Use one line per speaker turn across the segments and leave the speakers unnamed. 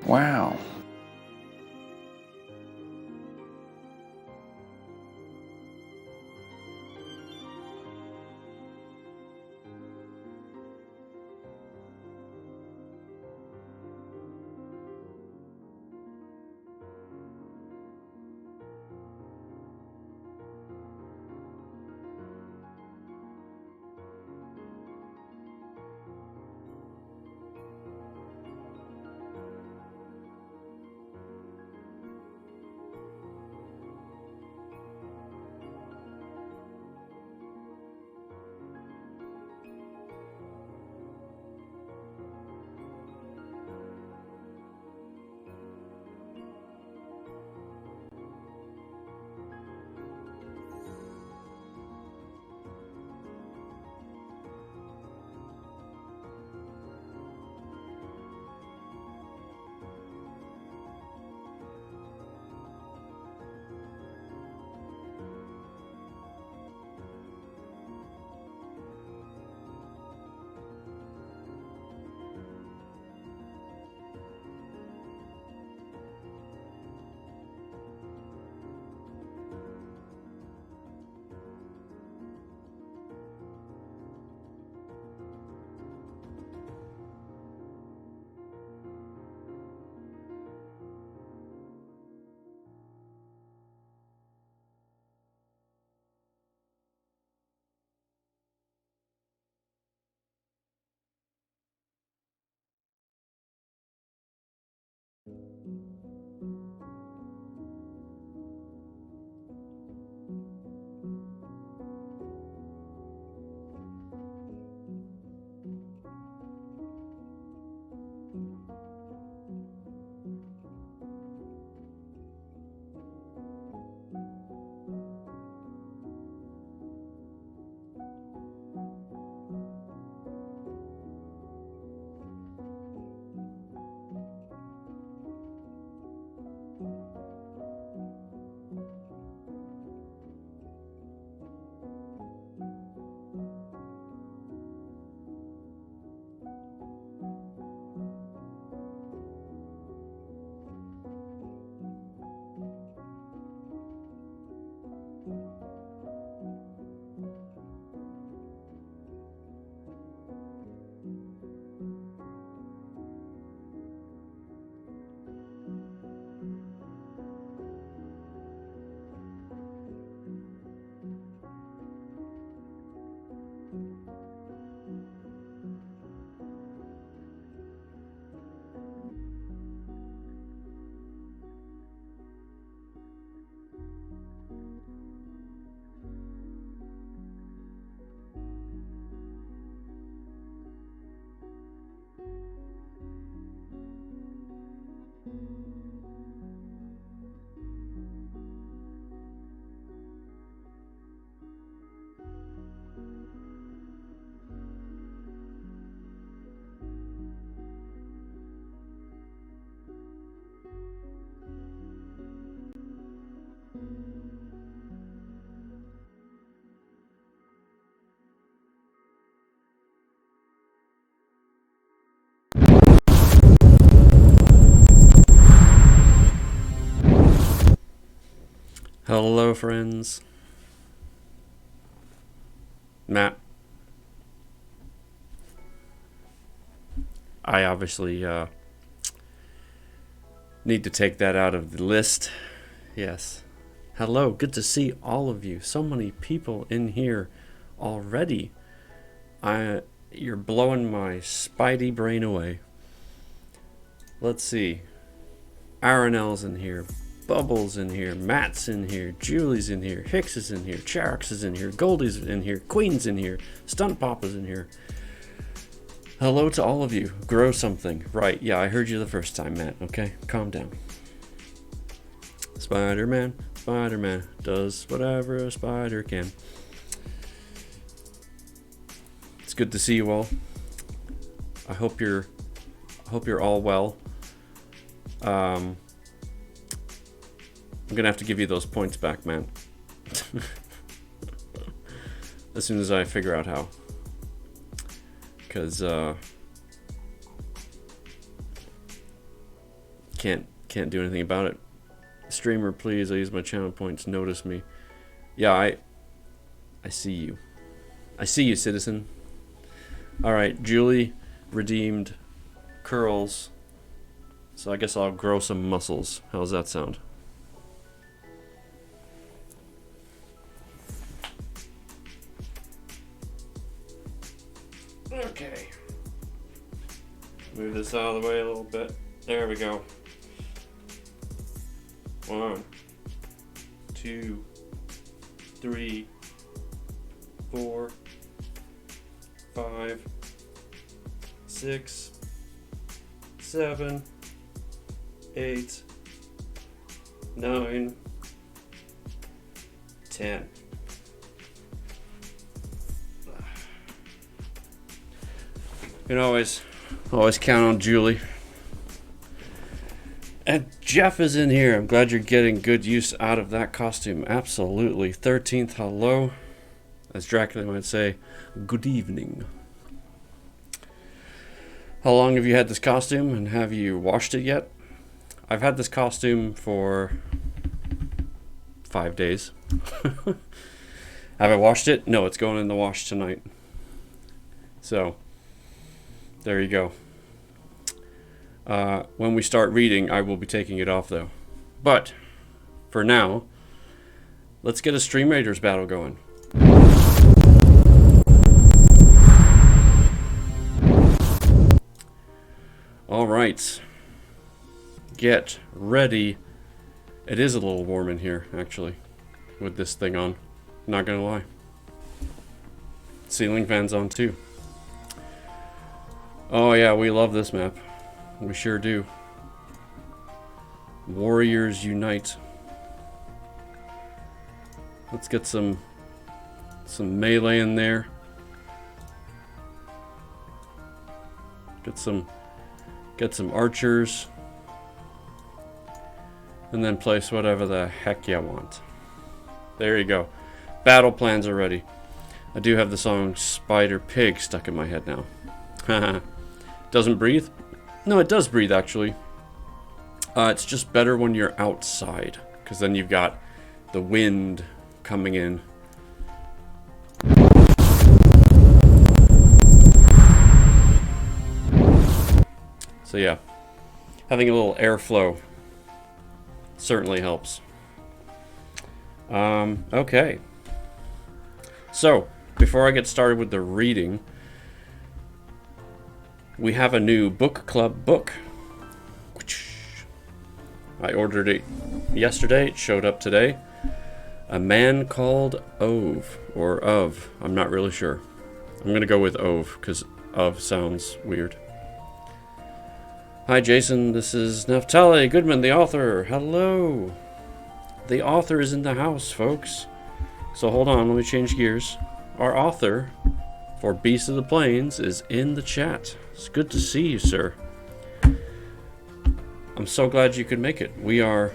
Wow.
Hello, friends. Matt. I obviously need to take that out of the list. Yes. Hello, good to see all of you. So many people in here already. You're blowing my spidey brain away. Let's see. Aronel's in here. Bubbles in here. Matt's in here. Julie's in here. Hicks is in here. Charix is in here. Goldie's in here. Queen's in here. Stunt Papa's in here. Hello to all of you. Grow something. Right, yeah, I heard you the first time, Matt. Okay, calm down. Spider-Man does whatever a spider can. It's good to see you all. I hope you're all well. I'm gonna have to give you those points back, man. As soon as I figure out how. Because can't do anything about it. Streamer, please, I use my channel points. Notice me. Yeah, I see you. I see you, citizen. All right, Julie redeemed curls, so I guess I'll grow some muscles. How's that sound? Okay. Move this out of the way a little bit. There we go. 1, 2, 3, 4, 5, 6, 7, 8, 9, 10. You can always count on Julie. And Jeff is in here. I'm glad you're getting good use out of that costume. Absolutely. 13th, hello. As Dracula might say, good evening. How long have you had this costume, and have you washed it yet? I've had this costume for 5 days. Have I washed it? No, it's going in the wash tonight. So, there you go. When we start reading, I will be taking it off, though. But, for now, let's get a Stream Raiders battle going. Alright. Get ready. It is a little warm in here, actually, with this thing on. Not gonna lie. Ceiling fans on, too. Oh yeah, we love this map. We sure do. Warriors unite. Let's get some melee in there. Get some archers. And then place whatever the heck you want. There you go. Battle plans are ready. I do have the song Spider Pig stuck in my head now. Doesn't breathe? No, it does breathe, actually. It's just better when you're outside, because then you've got the wind coming in. So yeah, having a little airflow certainly helps. Okay. So, before I get started with the reading, we have a new book club book. I ordered it yesterday. It showed up today. A Man Called Ove, or Of. I'm not really sure. I'm going to go with Ove, because Of sounds weird. Hi, Jason. This is Naftali Goodman, the author. Hello. The author is in the house, folks. So hold on, let me change gears. Our author for Beast of the Plains is in the chat. It's good to see you, sir. I'm so glad you could make it. We are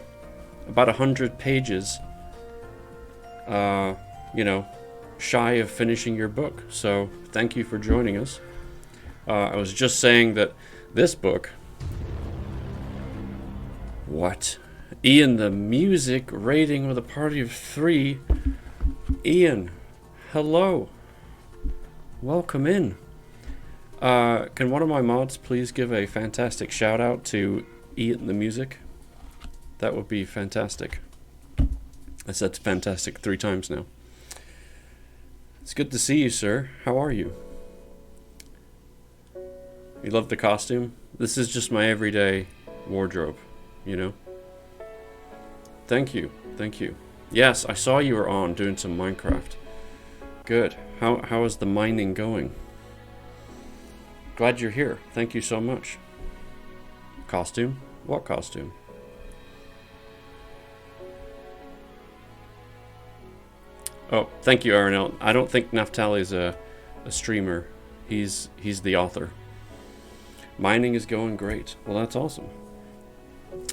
about 100 pages you know, shy of finishing your book. So thank you for joining us. I was just saying that this book. What? Ian, the music rating with a party of 3. Ian, hello. Welcome in. Can one of my mods please give a fantastic shout out to Ian the music? That would be fantastic. I said fantastic 3 times now. It's good to see you, sir. How are you? You love the costume? This is just my everyday wardrobe, you know? Thank you. Thank you. Yes, I saw you were on doing some Minecraft. Good. How is the mining going? Glad you're here. Thank you so much. Costume? What costume? Oh, thank you, Arnell. I don't think Naftali's a streamer. He's the author. Mining is going great. Well, that's awesome.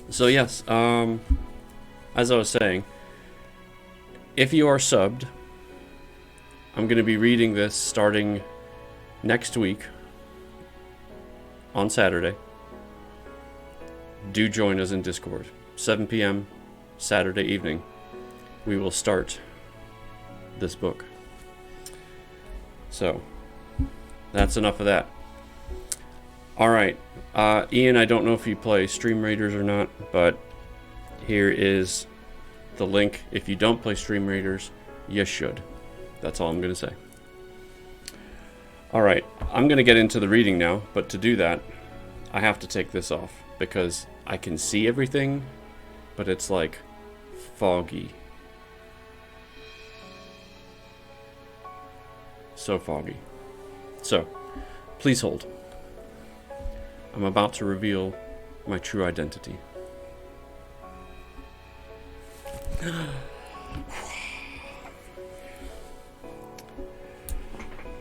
So yes, as I was saying, if you are subbed, I'm going to be reading this starting next week on Saturday. Do join us in Discord. 7 p.m. Saturday evening. We will start this book. So, that's enough of that. Alright, Ian, I don't know if you play Stream Raiders or not, but here is the link. If you don't play Stream Raiders, you should. That's all I'm going to say. Alright, I'm going to get into the reading now, but to do that, I have to take this off, because I can see everything, but it's like foggy. So foggy. So, please hold. I'm about to reveal my true identity.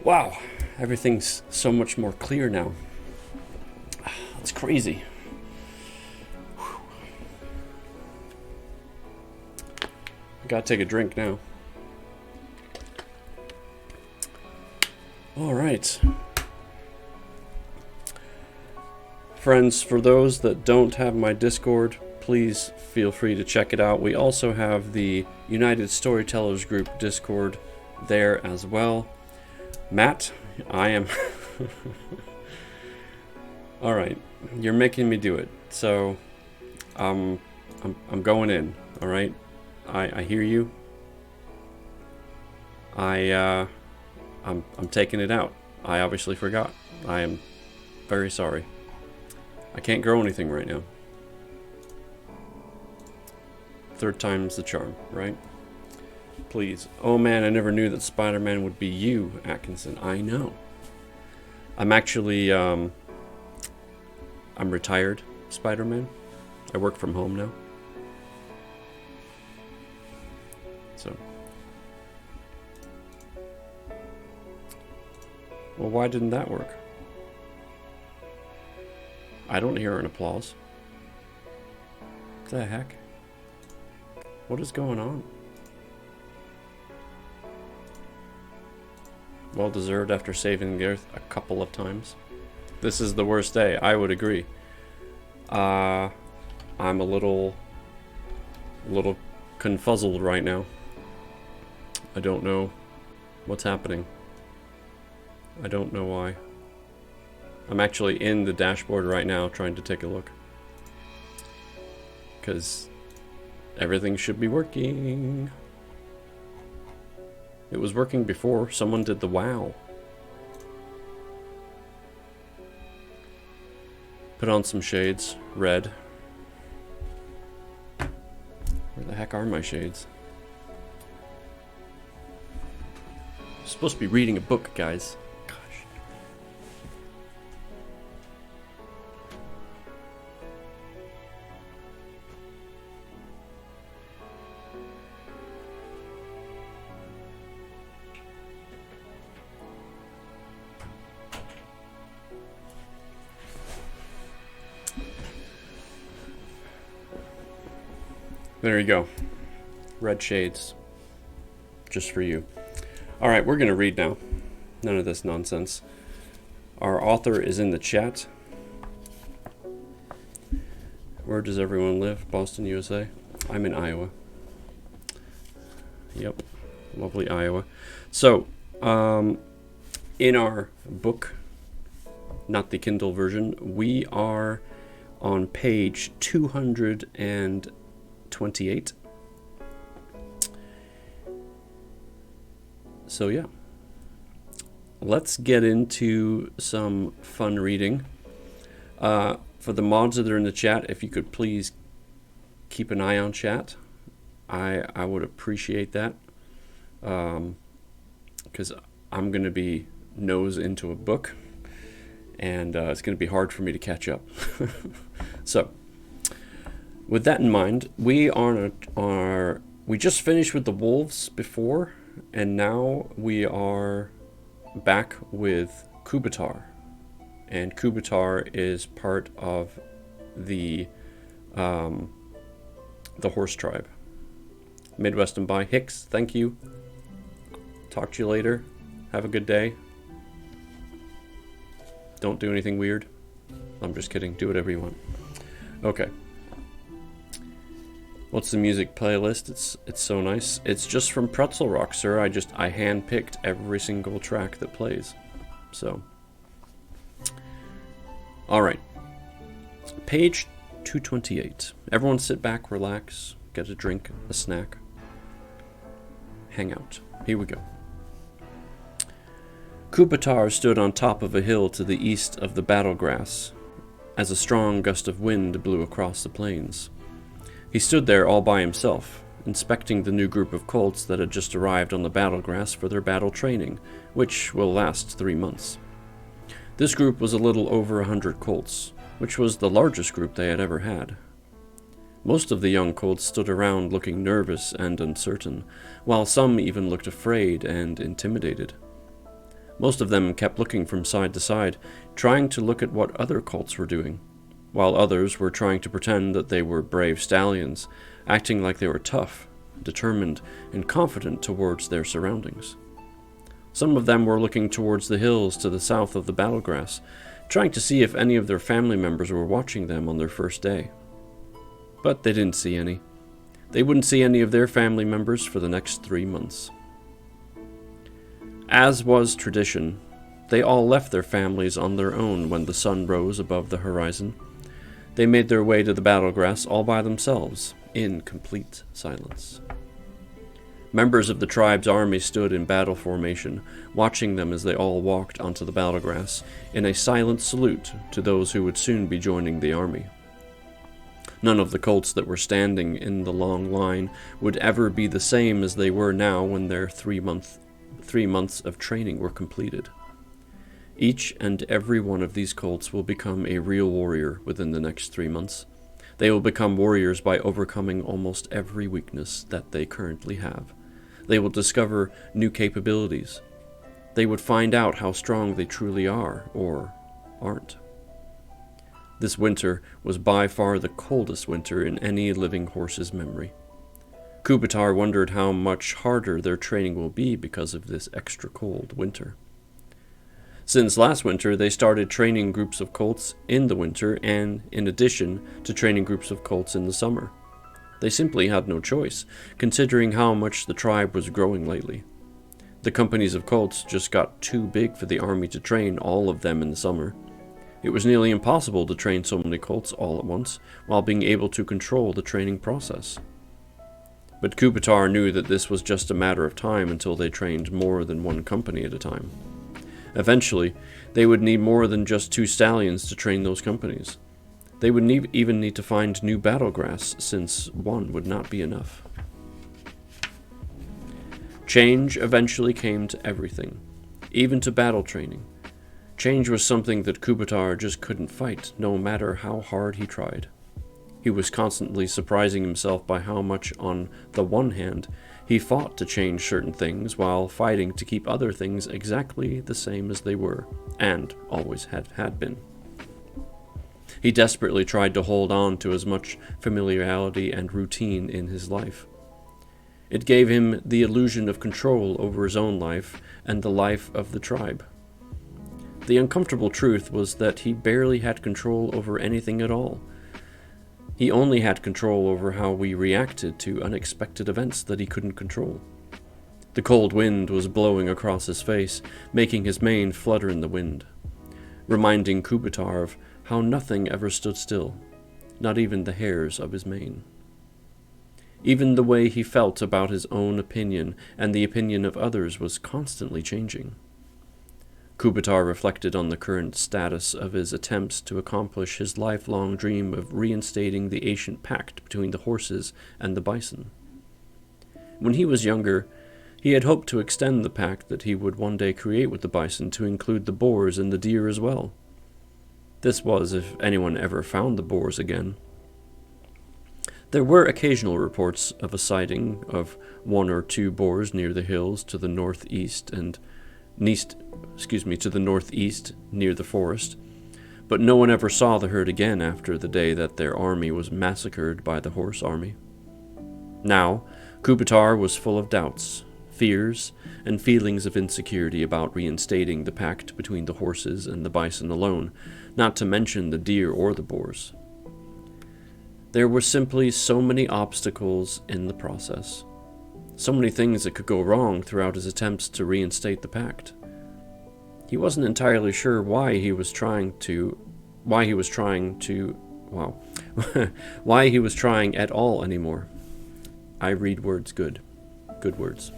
Wow, everything's so much more clear now. It's crazy. I gotta take a drink now. All right. Friends, for those that don't have my Discord, please feel free to check it out. We also have the United Storytellers Group Discord there as well. Matt, I am... All right, you're making me do it. So, I'm going in, all right? I hear you. I'm taking it out. I obviously forgot. I am very sorry. I can't grow anything right now. 3rd time's the charm, right? Please. Oh man, I never knew that Spider-Man would be you, Atkinson. I know. I'm actually, I'm retired Spider-Man. I work from home now. So. Well, why didn't that work? I don't hear an applause. What the heck? What is going on? Well deserved after saving the Earth a couple of times. This is the worst day, I would agree. I'm a little confuzzled right now. I don't know what's happening. I don't know why. I'm actually in the dashboard right now trying to take a look. Because everything should be working. It was working before. Someone did the wow. Put on some shades. Red. Where the heck are my shades? I'm supposed to be reading a book, guys. Gosh. There you go. Red shades. just for you. All right, we're going to read now. None of this nonsense. Our author is in the chat. Where does everyone live? Boston, USA? I'm in Iowa. Yep, lovely Iowa. So, in our book, not the Kindle version, we are on page 228. So yeah, let's get into some fun reading. For the mods that are in the chat, if you could please keep an eye on chat, I would appreciate that, because I'm going to be nose into a book, and it's going to be hard for me to catch up. So, with that in mind, we just finished with the wolves before, and now we are back with Kubatar. And Kubatar is part of the horse tribe. Midwest and by Hicks, thank you. Talk to you later. Have a good day. Don't do anything weird. I'm just kidding. Do whatever you want. Okay. What's the music playlist? It's so nice. It's just from Pretzel Rock, sir. I handpicked every single track that plays. So. Alright. Page 228. Everyone sit back, relax, get a drink, a snack. Hang out. Here we go. Kubatar stood on top of a hill to the east of the battlegrass, as a strong gust of wind blew across the plains. He stood there all by himself, inspecting the new group of colts that had just arrived on the battlegrass for their battle training, which will last 3 months. This group was a little over 100 colts, which was the largest group they had ever had. Most of the young colts stood around looking nervous and uncertain, while some even looked afraid and intimidated. Most of them kept looking from side to side, trying to look at what other colts were doing, while others were trying to pretend that they were brave stallions, acting like they were tough, determined, and confident towards their surroundings. Some of them were looking towards the hills to the south of the battlegrass, trying to see if any of their family members were watching them on their first day. But they didn't see any. They wouldn't see any of their family members for the next 3 months. As was tradition, they all left their families on their own when the sun rose above the horizon. They made their way to the battlegrass all by themselves, in complete silence. Members of the tribe's army stood in battle formation, watching them as they all walked onto the battlegrass, in a silent salute to those who would soon be joining the army. None of the colts that were standing in the long line would ever be the same as they were now when their 3 months of training were completed. Each and every one of these colts will become a real warrior within the next 3 months. They will become warriors by overcoming almost every weakness that they currently have. They will discover new capabilities. They would find out how strong they truly are, or aren't. This winter was by far the coldest winter in any living horse's memory. Kubatar wondered how much harder their training will be because of this extra cold winter. Since last winter, they started training groups of colts in the winter and in addition to training groups of colts in the summer. They simply had no choice, considering how much the tribe was growing lately. The companies of colts just got too big for the army to train all of them in the summer. It was nearly impossible to train so many colts all at once while being able to control the training process. But Kubatar knew that this was just a matter of time until they trained more than one company at a time. Eventually, they would need more than just 2 stallions to train those companies. They would even need to find new battlegrass, since one would not be enough. Change eventually came to everything, even to battle training. Change was something that Kubatar just couldn't fight, no matter how hard he tried. He was constantly surprising himself by how much, on the one hand, he fought to change certain things while fighting to keep other things exactly the same as they were, and always had been. He desperately tried to hold on to as much familiarity and routine in his life. It gave him the illusion of control over his own life and the life of the tribe. The uncomfortable truth was that he barely had control over anything at all. He only had control over how we reacted to unexpected events that he couldn't control. The cold wind was blowing across his face, making his mane flutter in the wind, reminding Kubitar of how nothing ever stood still, not even the hairs of his mane. Even the way he felt about his own opinion and the opinion of others was constantly changing. Kubitar reflected on the current status of his attempts to accomplish his lifelong dream of reinstating the ancient pact between the horses and the bison. When he was younger, he had hoped to extend the pact that he would one day create with the bison to include the boars and the deer as well. This was if anyone ever found the boars again. There were occasional reports of a sighting of 1 or 2 boars near the hills to the northeast near the forest, but no one ever saw the herd again after the day that their army was massacred by the horse army. Now, Kubitar was full of doubts, fears, and feelings of insecurity about reinstating the pact between the horses and the bison alone, not to mention the deer or the boars. There were simply so many obstacles in the process, so many things that could go wrong throughout his attempts to reinstate the pact. He wasn't entirely sure why he was trying at all anymore. I read words good words.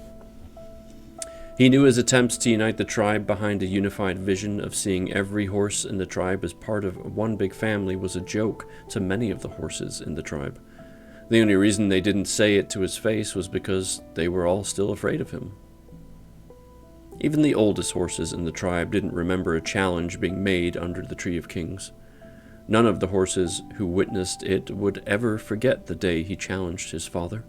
He knew his attempts to unite the tribe behind a unified vision of seeing every horse in the tribe as part of one big family was a joke to many of the horses in the tribe. The only reason they didn't say it to his face was because they were all still afraid of him. Even the oldest horses in the tribe didn't remember a challenge being made under the Tree of Kings. None of the horses who witnessed it would ever forget the day he challenged his father.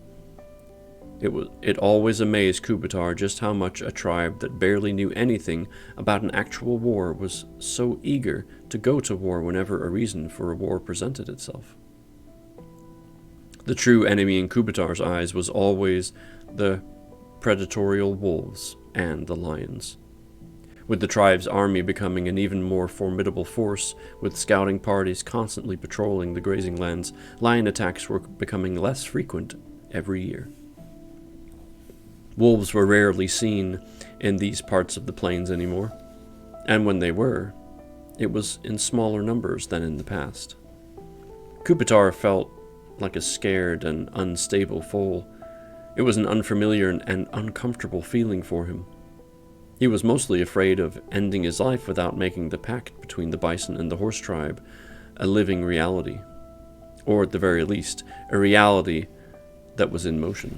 It always amazed Kubitar just how much a tribe that barely knew anything about an actual war was so eager to go to war whenever a reason for a war presented itself. The true enemy in Kubitar's eyes was always the predatorial wolves and the lions. With the tribe's army becoming an even more formidable force, with scouting parties constantly patrolling the grazing lands, lion attacks were becoming less frequent every year. Wolves were rarely seen in these parts of the plains anymore, and when they were, it was in smaller numbers than in the past. Kubitar felt like a scared and unstable foal. It was an unfamiliar and uncomfortable feeling for him. He was mostly afraid of ending his life without making the pact between the bison and the horse tribe a living reality, or at the very least, a reality that was in motion.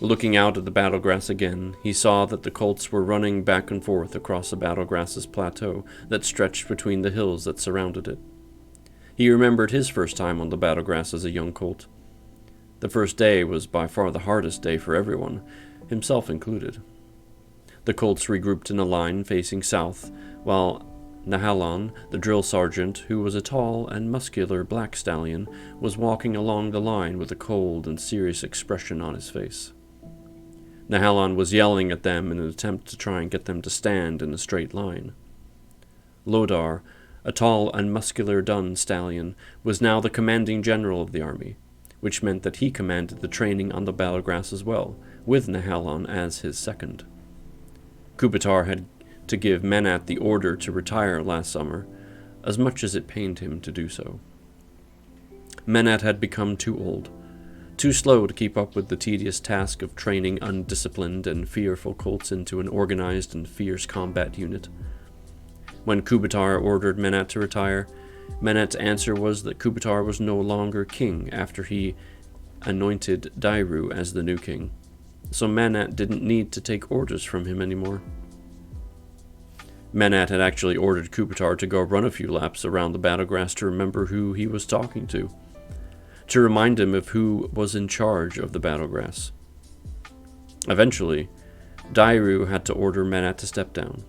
Looking out at the battlegrass again, he saw that the colts were running back and forth across the battlegrass's plateau that stretched between the hills that surrounded it. He remembered his first time on the battlegrass as a young colt. The first day was by far the hardest day for everyone, himself included. The colts regrouped in a line facing south, while Nahalon, the drill sergeant, who was a tall and muscular black stallion, was walking along the line with a cold and serious expression on his face. Nahalon was yelling at them in an attempt to try and get them to stand in a straight line. Lodar, a tall and muscular dun stallion, was now the commanding general of the army, which meant that he commanded the training on the battlegrass as well, with Nahalon as his second. Kubitar had to give Menat the order to retire last summer, as much as it pained him to do so. Menat had become too old, too slow to keep up with the tedious task of training undisciplined and fearful colts into an organized and fierce combat unit. When Kubitar ordered Menat to retire, Menat's answer was that Kubitar was no longer king after he anointed Dairu as the new king, so Menat didn't need to take orders from him anymore. Menat had actually ordered Kubitar to go run a few laps around the battlegrass to remember who he was talking to remind him of who was in charge of the battlegrass. Eventually, Dairu had to order Menat to step down.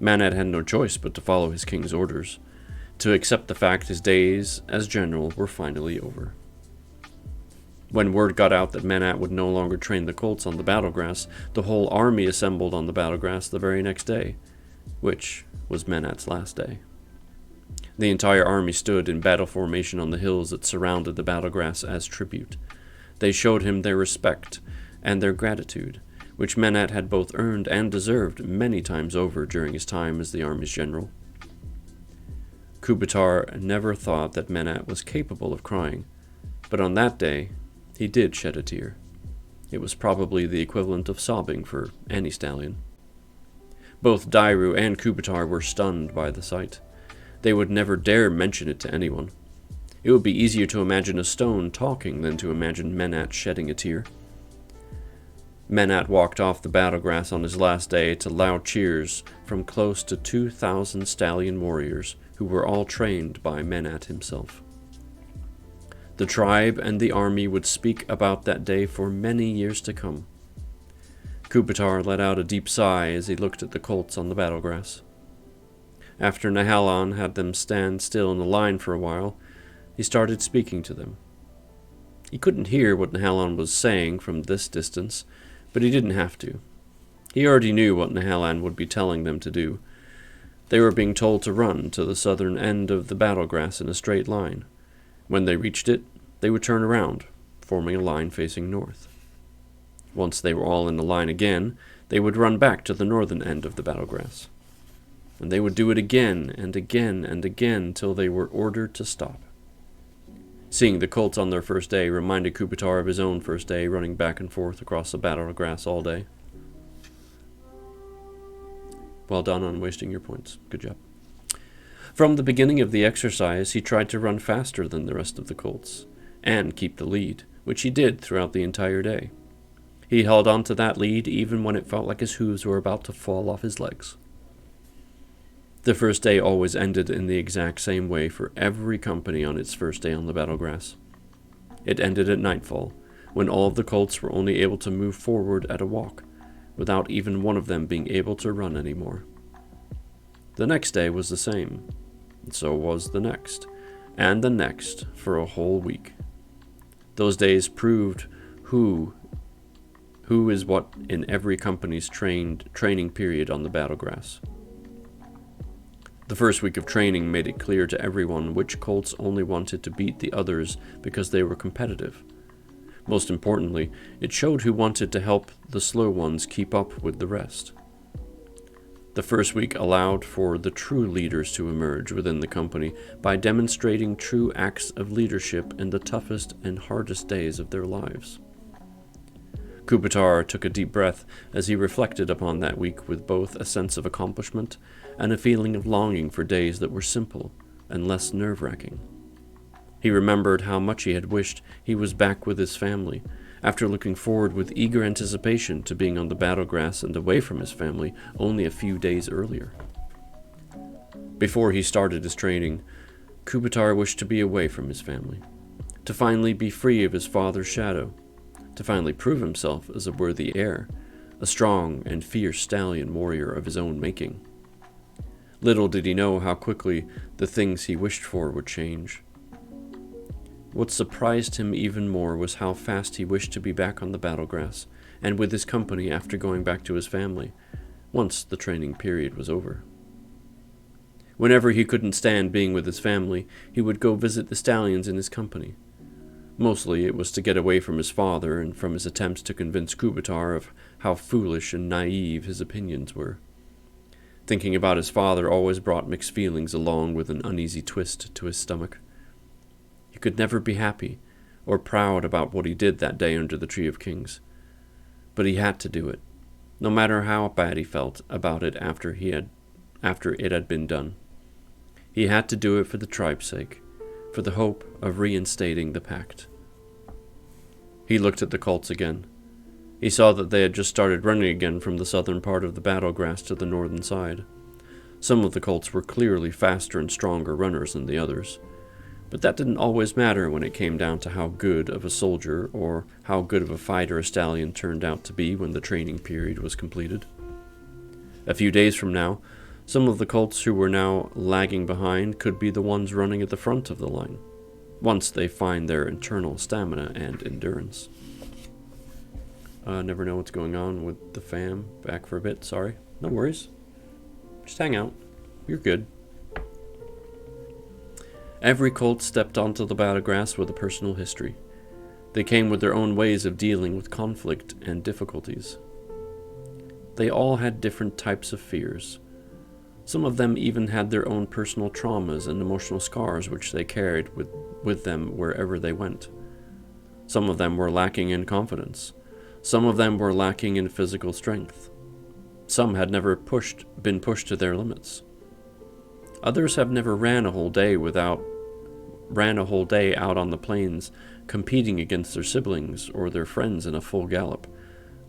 Menat had no choice but to follow his king's orders, to accept the fact his days as general were finally over. When word got out that Menat would no longer train the colts on the battlegrass, the whole army assembled on the battlegrass the very next day, which was Menat's last day. The entire army stood in battle formation on the hills that surrounded the battlegrass as tribute. They showed him their respect and their gratitude, which Menat had both earned and deserved many times over during his time as the army's general. Kubitar never thought that Menat was capable of crying, but on that day, he did shed a tear. It was probably the equivalent of sobbing for any stallion. Both Dairu and Kubitar were stunned by the sight. They would never dare mention it to anyone. It would be easier to imagine a stone talking than to imagine Menat shedding a tear. Menat walked off the battlegrass on his last day to loud cheers from close to 2,000 stallion warriors who were all trained by Menat himself. The tribe and the army would speak about that day for many years to come. Kubitar let out a deep sigh as he looked at the colts on the battlegrass. After Nehallan had them stand still in the line for a while, he started speaking to them. He couldn't hear what Nehallan was saying from this distance, but he didn't have to. He already knew what Nehallan would be telling them to do. They were being told to run to the southern end of the battlegrass in a straight line. When they reached it, they would turn around, forming a line facing north. Once they were all in the line again, they would run back to the northern end of the battlegrass. And they would do it again and again and again till they were ordered to stop. Seeing the colts on their first day reminded Kubitar of his own first day running back and forth across the battlegrass all day. Well done on wasting your points. Good job. From the beginning of the exercise, he tried to run faster than the rest of the colts, and keep the lead, which he did throughout the entire day. He held on to that lead even when it felt like his hooves were about to fall off his legs. The first day always ended in the exact same way for every company on its first day on the battlegrass. It ended at nightfall, when all of the colts were only able to move forward at a walk, without even one of them being able to run anymore. The next day was the same, and so was the next, and the next for a whole week. Those days proved who is what in every company's training period on the battlegrass. The first week of training made it clear to everyone which colts only wanted to beat the others because they were competitive. Most importantly, it showed who wanted to help the slow ones keep up with the rest. The first week allowed for the true leaders to emerge within the company by demonstrating true acts of leadership in the toughest and hardest days of their lives. Kubitar took a deep breath as he reflected upon that week with both a sense of accomplishment and a feeling of longing for days that were simple and less nerve-wracking. He remembered how much he had wished he was back with his family, after looking forward with eager anticipation to being on the battlegrass and away from his family only a few days earlier. Before he started his training, Kubitar wished to be away from his family, to finally be free of his father's shadow, to finally prove himself as a worthy heir, a strong and fierce stallion warrior of his own making. Little did he know how quickly the things he wished for would change. What surprised him even more was how fast he wished to be back on the battlegrass, and with his company after going back to his family, once the training period was over. Whenever he couldn't stand being with his family, he would go visit the stallions in his company. Mostly it was to get away from his father and from his attempts to convince Kubitar of how foolish and naive his opinions were. Thinking about his father always brought mixed feelings along with an uneasy twist to his stomach. He could never be happy or proud about what he did that day under the Tree of Kings. But he had to do it, no matter how bad he felt about it after it had been done. He had to do it for the tribe's sake, for the hope of reinstating the pact. He looked at the colts again. He saw that they had just started running again from the southern part of the battlegrass to the northern side. Some of the colts were clearly faster and stronger runners than the others, but that didn't always matter when it came down to how good of a soldier or how good of a fighter a stallion turned out to be when the training period was completed. A few days from now, some of the colts who were now lagging behind could be the ones running at the front of the line, once they find their internal stamina and endurance. Never know what's going on with the fam. Back for a bit, sorry. No worries. Just hang out. You're good. Every colt stepped onto the battlegrass with a personal history. They came with their own ways of dealing with conflict and difficulties. They all had different types of fears. Some of them even had their own personal traumas and emotional scars which they carried with them wherever they went. Some of them were lacking in confidence. Some of them were lacking in physical strength. Some had never been pushed to their limits. Others have never ran a whole day out on the plains, competing against their siblings or their friends in a full gallop,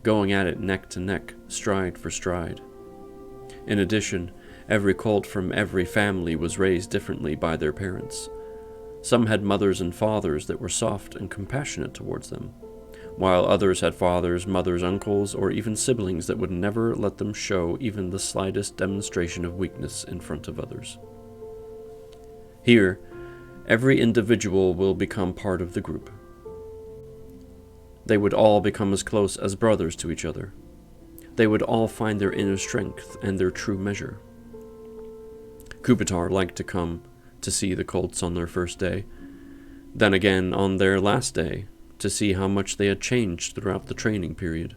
going at it neck to neck, stride for stride. In addition, every colt from every family was raised differently by their parents. Some had mothers and fathers that were soft and compassionate towards them, while others had fathers, mothers, uncles, or even siblings that would never let them show even the slightest demonstration of weakness in front of others. Here, every individual will become part of the group. They would all become as close as brothers to each other. They would all find their inner strength and their true measure. Kupitar liked to come to see the colts on their first day, then again on their last day, to see how much they had changed throughout the training period.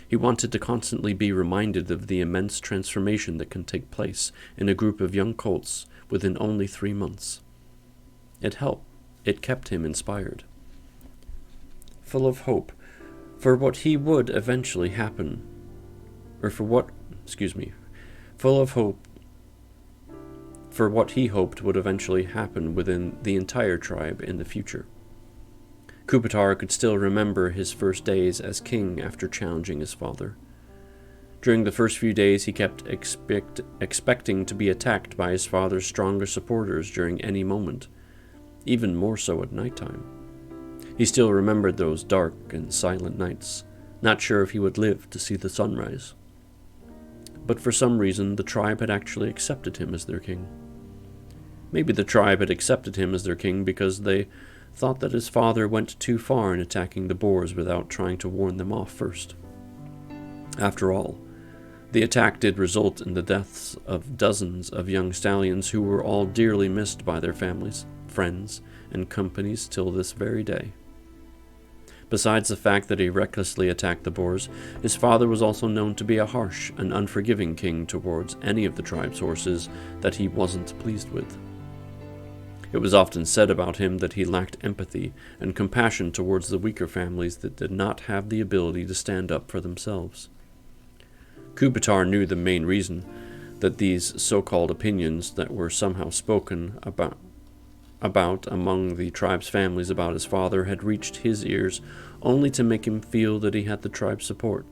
He wanted to constantly be reminded of the immense transformation that can take place in a group of young colts within only 3 months. It kept him inspired. Full of hope for what he would eventually happen, full of hope for what he hoped would eventually happen within the entire tribe in the future. Kupitar could still remember his first days as king after challenging his father. During the first few days, he kept expecting to be attacked by his father's stronger supporters during any moment, even more so at nighttime. He still remembered those dark and silent nights, not sure if he would live to see the sunrise. But for some reason, the tribe had actually accepted him as their king. Maybe the tribe had accepted him as their king because they thought that his father went too far in attacking the Boers without trying to warn them off first. After all, the attack did result in the deaths of dozens of young stallions who were all dearly missed by their families, friends, and companies till this very day. Besides the fact that he recklessly attacked the Boers, his father was also known to be a harsh and unforgiving king towards any of the tribe's horses that he wasn't pleased with. It was often said about him that he lacked empathy and compassion towards the weaker families that did not have the ability to stand up for themselves. Kupitar knew the main reason that these so-called opinions that were somehow spoken about among the tribe's families about his father had reached his ears only to make him feel that he had the tribe's support,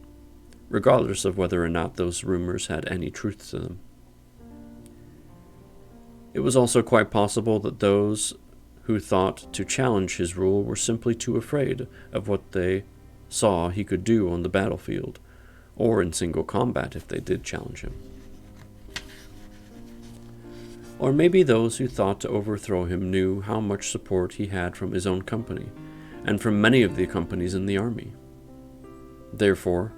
regardless of whether or not those rumors had any truth to them. It was also quite possible that those who thought to challenge his rule were simply too afraid of what they saw he could do on the battlefield, or in single combat if they did challenge him. Or maybe those who thought to overthrow him knew how much support he had from his own company, and from many of the companies in the army. Therefore,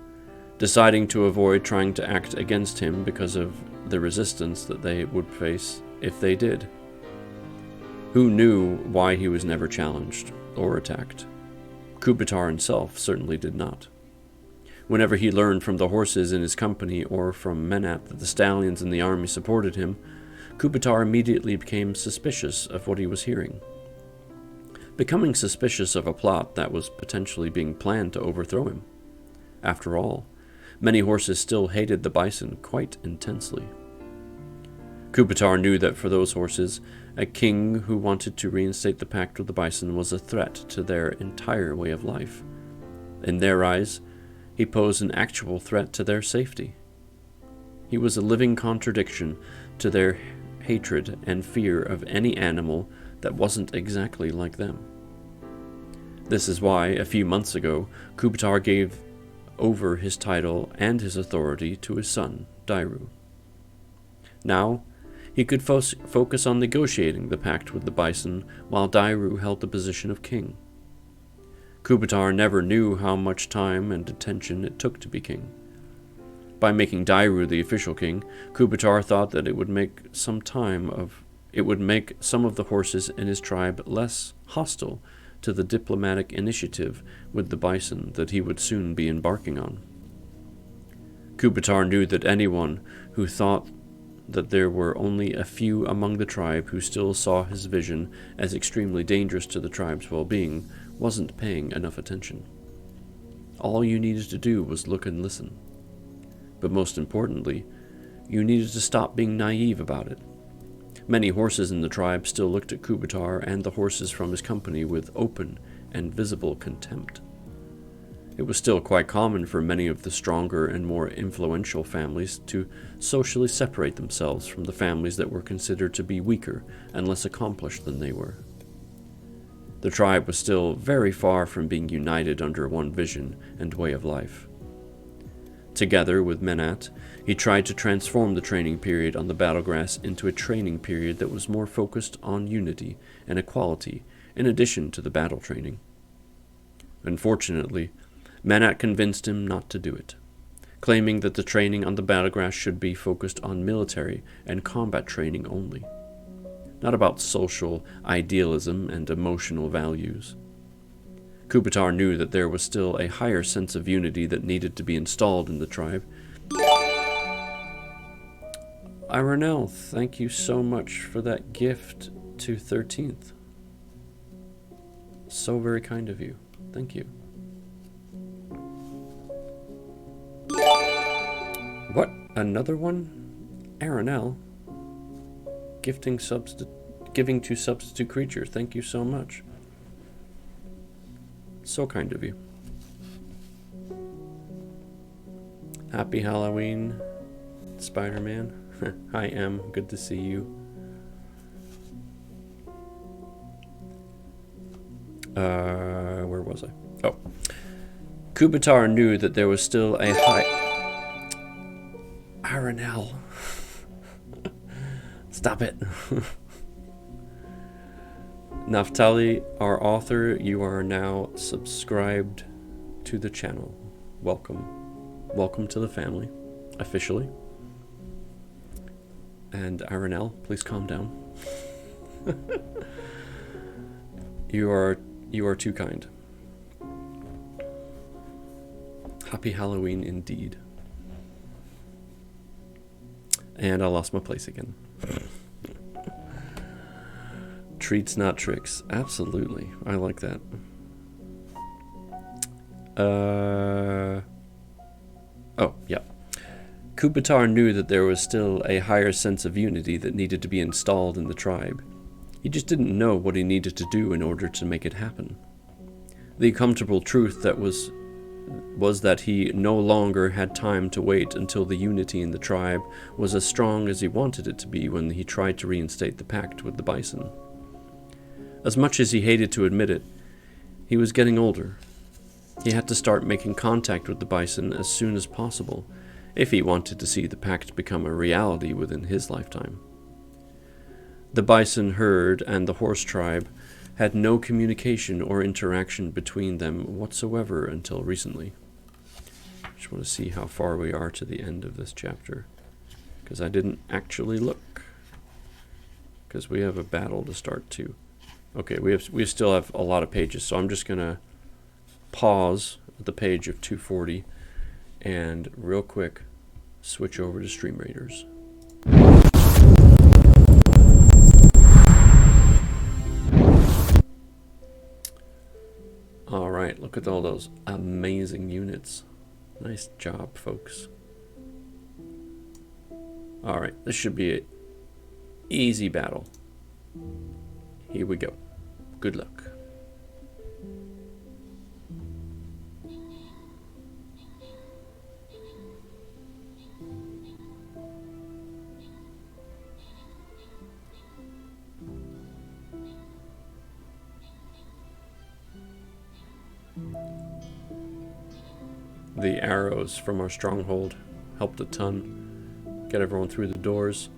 deciding to avoid trying to act against him because of the resistance that they would face if they did. Who knew why he was never challenged or attacked? Kupitar himself certainly did not. Whenever he learned from the horses in his company or from Menat that the stallions in the army supported him, Kupitar immediately became suspicious of what he was hearing. Becoming suspicious of a plot that was potentially being planned to overthrow him. After all, many horses still hated the bison quite intensely. Kupitar knew that for those horses, a king who wanted to reinstate the pact with the bison was a threat to their entire way of life. In their eyes, he posed an actual threat to their safety. He was a living contradiction to their hatred and fear of any animal that wasn't exactly like them. This is why, a few months ago, Kupitar gave over his title and his authority to his son, Dairu. Now, He could focus on negotiating the pact with the Bison while Dairu held the position of king. Kubitar never knew how much time and attention it took to be king. By making Dairu the official king, Kubitar thought that it would make some of the horses in his tribe less hostile to the diplomatic initiative with the Bison that he would soon be embarking on. Kubitar knew that anyone who thought that there were only a few among the tribe who still saw his vision as extremely dangerous to the tribe's well-being wasn't paying enough attention. All you needed to do was look and listen. But most importantly, you needed to stop being naive about it. Many horses in the tribe still looked at Kubitar and the horses from his company with open and visible contempt. It was still quite common for many of the stronger and more influential families to socially separate themselves from the families that were considered to be weaker and less accomplished than they were. The tribe was still very far from being united under one vision and way of life. Together with Menat, he tried to transform the training period on the Battlegrass into a training period that was more focused on unity and equality in addition to the battle training. Unfortunately, Menat convinced him not to do it, claiming that the training on the Battlegrass should be focused on military and combat training only, not about social idealism and emotional values. Kubitar knew that there was still a higher sense of unity that needed to be installed in the tribe. Ironell, thank you so much for that gift to 13th. So very kind of you. Thank you. What? Another one? Aranel? Giving to substitute creature. Thank you so much. So kind of you. Happy Halloween, Spider-Man. Hi, Em. Good to see you. Where was I? Oh. Kubitar knew that there was still a high... Aranel. Stop it. Naftali, our author, you are now subscribed to the channel. Welcome. Welcome to the family, officially. And Aranel, please calm down. You are too kind. Happy Halloween indeed. And I lost my place again. Treats, not tricks. Absolutely. I like that. Oh, yeah. Kubitar knew that there was still a higher sense of unity that needed to be installed in the tribe. He just didn't know what he needed to do in order to make it happen. The uncomfortable truth that was that he no longer had time to wait until the unity in the tribe was as strong as he wanted it to be when he tried to reinstate the pact with the Bison. As much as he hated to admit it, he was getting older. He had to start making contact with the Bison as soon as possible if he wanted to see the pact become a reality within his lifetime. The Bison herd and the horse tribe had no communication or interaction between them whatsoever until recently. Just want to see how far we are to the end of this chapter, because I didn't actually look, because we have a battle to start too. Okay, we still have a lot of pages, so I'm just gonna pause at the page of 240 and real quick switch over to Stream Raiders. Alright, look at all those amazing units. Nice job, folks. Alright, this should be an easy battle. Here we go. Good luck. The arrows from our stronghold helped a ton. Get everyone through the doors.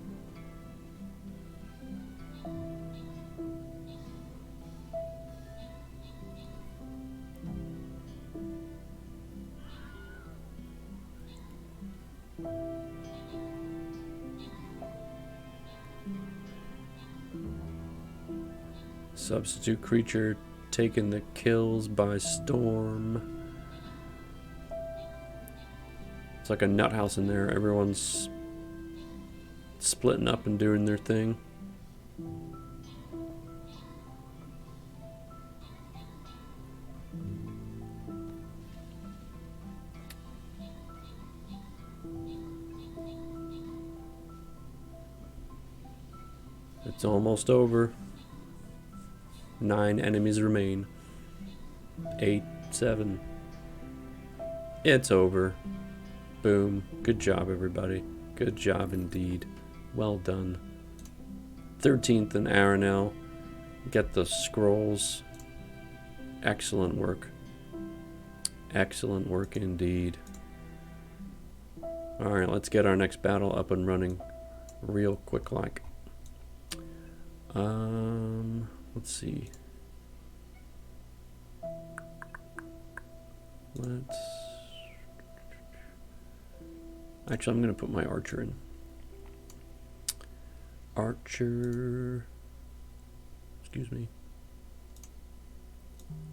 Substitute creature taking the kills by storm. It's like a nut house in there. Everyone's splitting up and doing their thing. It's almost over. 9 enemies remain. 8, 7. It's over. Boom. Good job, everybody. Good job indeed. Well done. 13th and Aranel. Get the scrolls. Excellent work. Excellent work indeed. Alright, let's get our next battle up and running real quick like. Let's see. Actually, I'm going to put my archer in. Archer. Excuse me.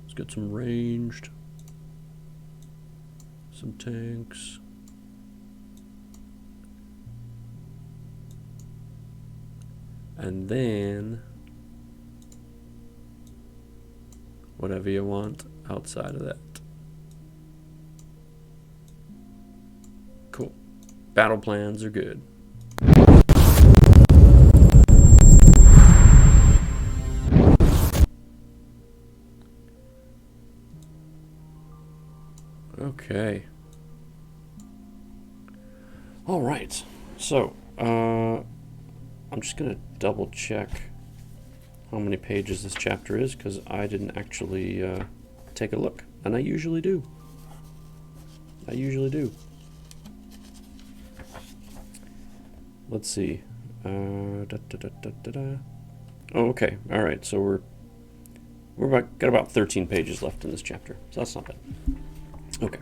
Let's get some ranged. Some tanks. And then whatever you want outside of that. Cool. Battle plans are good. Okay. All right. So, I'm just going to double check how many pages this chapter is because I didn't actually take a look, and I usually do. Let's see. Oh, okay. All right. So got about 13 pages left in this chapter, so that's not bad. Okay.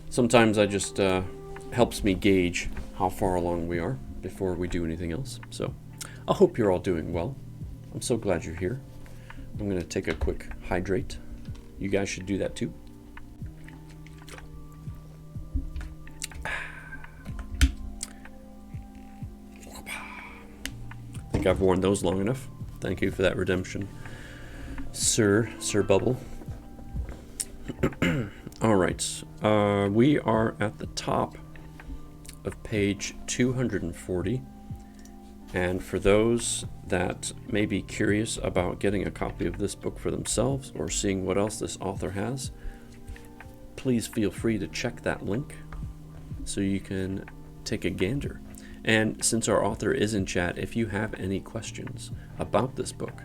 Sometimes I just helps me gauge how far along we are before we do anything else. So I hope you're all doing well. I'm so glad you're here. I'm going to take a quick hydrate. You guys should do that too. I think I've worn those long enough. Thank you for that redemption, Sir Bubble. All right, we are at the top of page 240, and for those that may be curious about getting a copy of this book for themselves or seeing what else this author has, please feel free to check that link so you can take a gander. And since our author is in chat, if you have any questions about this book,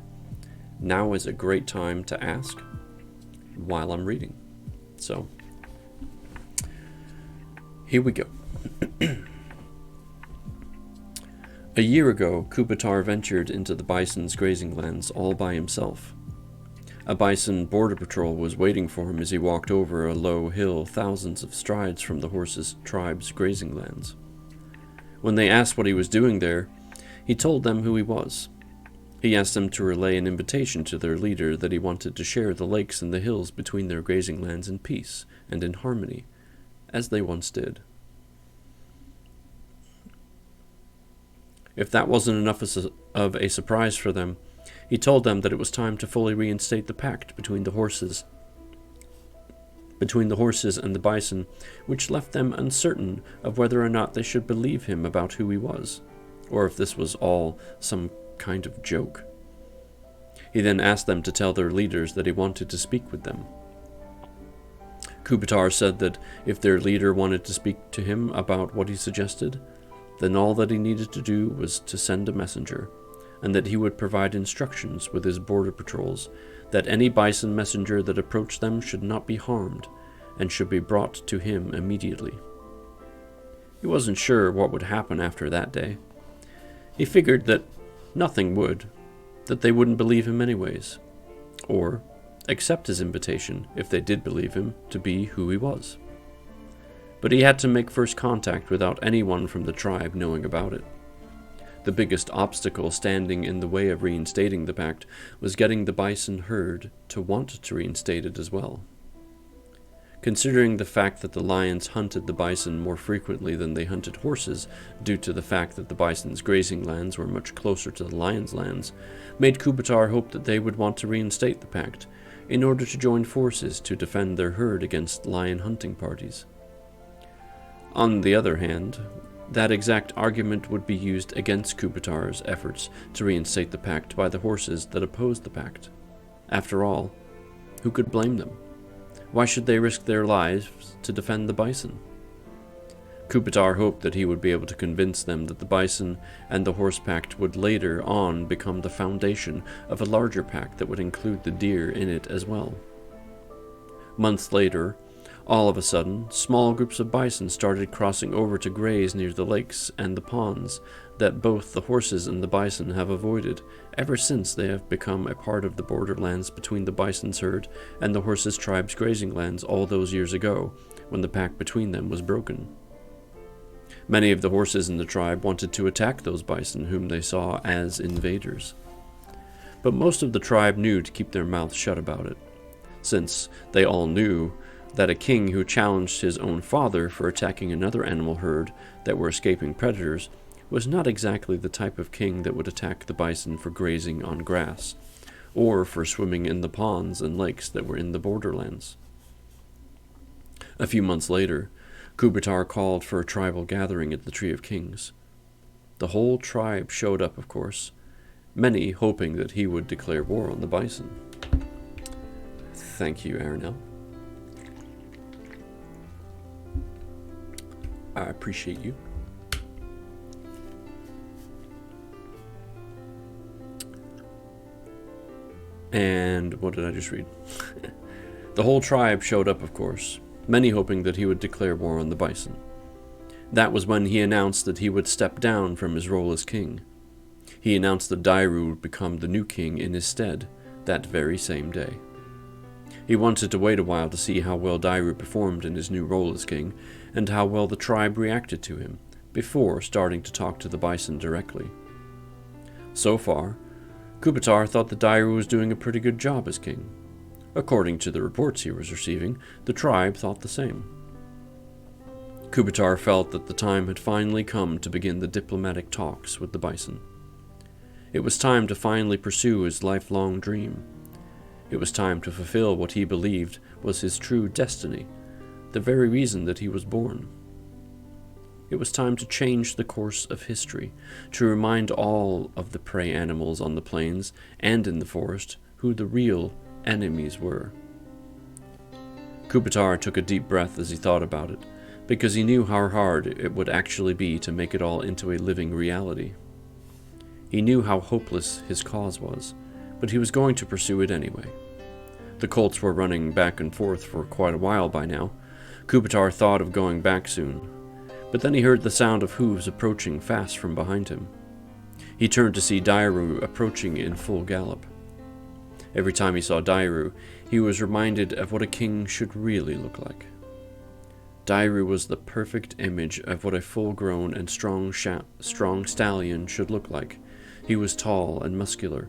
now is a great time to ask while I'm reading. So, here we go. A year ago, Kubatar ventured into the bison's grazing lands all by himself. A bison border patrol was waiting for him as he walked over a low hill thousands of strides from the horse's tribe's grazing lands. When they asked what he was doing there, he told them who he was. He asked them to relay an invitation to their leader that he wanted to share the lakes and the hills between their grazing lands in peace and in harmony, as they once did. If that wasn't enough of a surprise for them, he told them that it was time to fully reinstate the pact between the horses and the bison, which left them uncertain of whether or not they should believe him about who he was, or if this was all some kind of joke. He then asked them to tell their leaders that he wanted to speak with them. Kubatar said that if their leader wanted to speak to him about what he suggested, then all that he needed to do was to send a messenger, and that he would provide instructions with his border patrols that any bison messenger that approached them should not be harmed and should be brought to him immediately. He wasn't sure what would happen after that day. He figured that nothing would, that they wouldn't believe him anyways, or accept his invitation if they did believe him to be who he was. But he had to make first contact without anyone from the tribe knowing about it. The biggest obstacle standing in the way of reinstating the pact was getting the bison herd to want to reinstate it as well. Considering the fact that the lions hunted the bison more frequently than they hunted horses, due to the fact that the bison's grazing lands were much closer to the lions' lands, made Kubitar hope that they would want to reinstate the pact, in order to join forces to defend their herd against lion hunting parties. On the other hand, that exact argument would be used against Kubitar's efforts to reinstate the pact by the horses that opposed the pact. After all, who could blame them? Why should they risk their lives to defend the bison? Kubitar hoped that he would be able to convince them that the bison and the horse pact would later on become the foundation of a larger pact that would include the deer in it as well. Months later, all of a sudden, small groups of bison started crossing over to graze near the lakes and the ponds that both the horses and the bison have avoided ever since they have become a part of the borderlands between the bison's herd and the horses' tribe's grazing lands all those years ago, when the pact between them was broken. Many of the horses in the tribe wanted to attack those bison whom they saw as invaders. But most of the tribe knew to keep their mouths shut about it, since they all knew that a king who challenged his own father for attacking another animal herd that were escaping predators was not exactly the type of king that would attack the bison for grazing on grass, or for swimming in the ponds and lakes that were in the borderlands. A few months later, Kubitar called for a tribal gathering at the Tree of Kings. The whole tribe showed up, of course, many hoping that he would declare war on the bison. Thank you, Aranel. I appreciate you. And what did I just read? The whole tribe showed up, of course, many hoping that he would declare war on the bison. That was when he announced that he would step down from his role as king. He announced that Dairu would become the new king in his stead that very same day. He wanted to wait a while to see how well Dairu performed in his new role as king, and how well the tribe reacted to him, before starting to talk to the bison directly. So far, Kubitar thought that Dairu was doing a pretty good job as king. According to the reports he was receiving, the tribe thought the same. Kubitar felt that the time had finally come to begin the diplomatic talks with the bison. It was time to finally pursue his lifelong dream. It was time to fulfill what he believed was his true destiny, the very reason that he was born. It was time to change the course of history, to remind all of the prey animals on the plains and in the forest who the real enemies were. Kubitar took a deep breath as he thought about it, because he knew how hard it would actually be to make it all into a living reality. He knew how hopeless his cause was, but he was going to pursue it anyway. The colts were running back and forth for quite a while by now. Kubitar thought of going back soon, but then he heard the sound of hooves approaching fast from behind him. He turned to see Dairu approaching in full gallop. Every time he saw Dairu, he was reminded of what a king should really look like. Dairu was the perfect image of what a full-grown and strong stallion should look like. He was tall and muscular,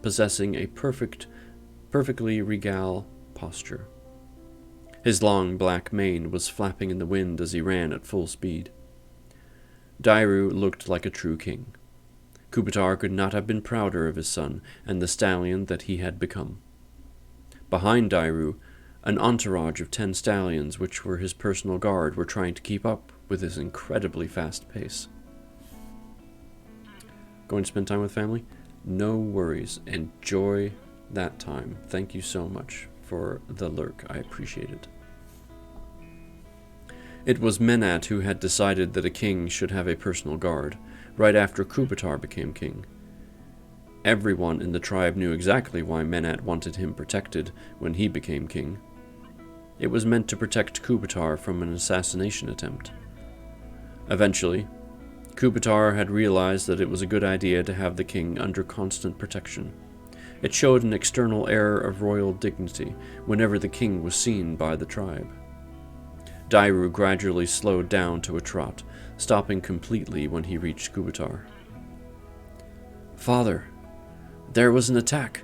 possessing a perfectly regal posture. His long black mane was flapping in the wind as he ran at full speed. Dairu looked like a true king. Kubitar could not have been prouder of his son and the stallion that he had become. Behind Dairu, an entourage of 10 stallions, which were his personal guard, were trying to keep up with his incredibly fast pace. Going to spend time with family? No worries. Enjoy that time. Thank you so much for the lurk. I appreciate it. It was Menat who had decided that a king should have a personal guard, right after Kubitar became king. Everyone in the tribe knew exactly why Menat wanted him protected when he became king. It was meant to protect Kubitar from an assassination attempt. Eventually, Kubitar had realized that it was a good idea to have the king under constant protection. It showed an external air of royal dignity whenever the king was seen by the tribe. Dairu gradually slowed down to a trot, stopping completely when he reached Kubitar. Father, there was an attack.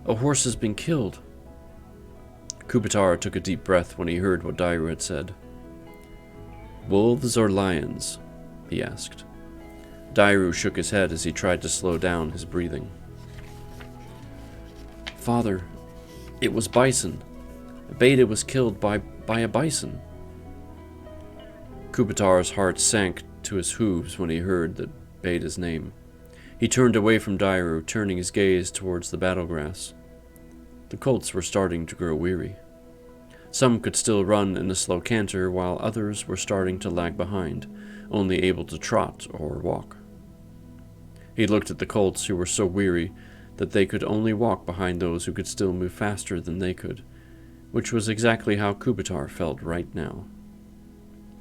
A horse has been killed. Kubitar took a deep breath when he heard what Dairu had said. Wolves or lions? He asked. Dairu shook his head as he tried to slow down his breathing. Father, it was bison. Beta was killed by a bison. Kubitar's heart sank to his hooves when he heard Beta's name. He turned away from Dairu, turning his gaze towards the battlegrass. The colts were starting to grow weary. Some could still run in a slow canter, while others were starting to lag behind, only able to trot or walk. He looked at the colts, who were so weary that they could only walk behind those who could still move faster than they could, which was exactly how Kubitar felt right now.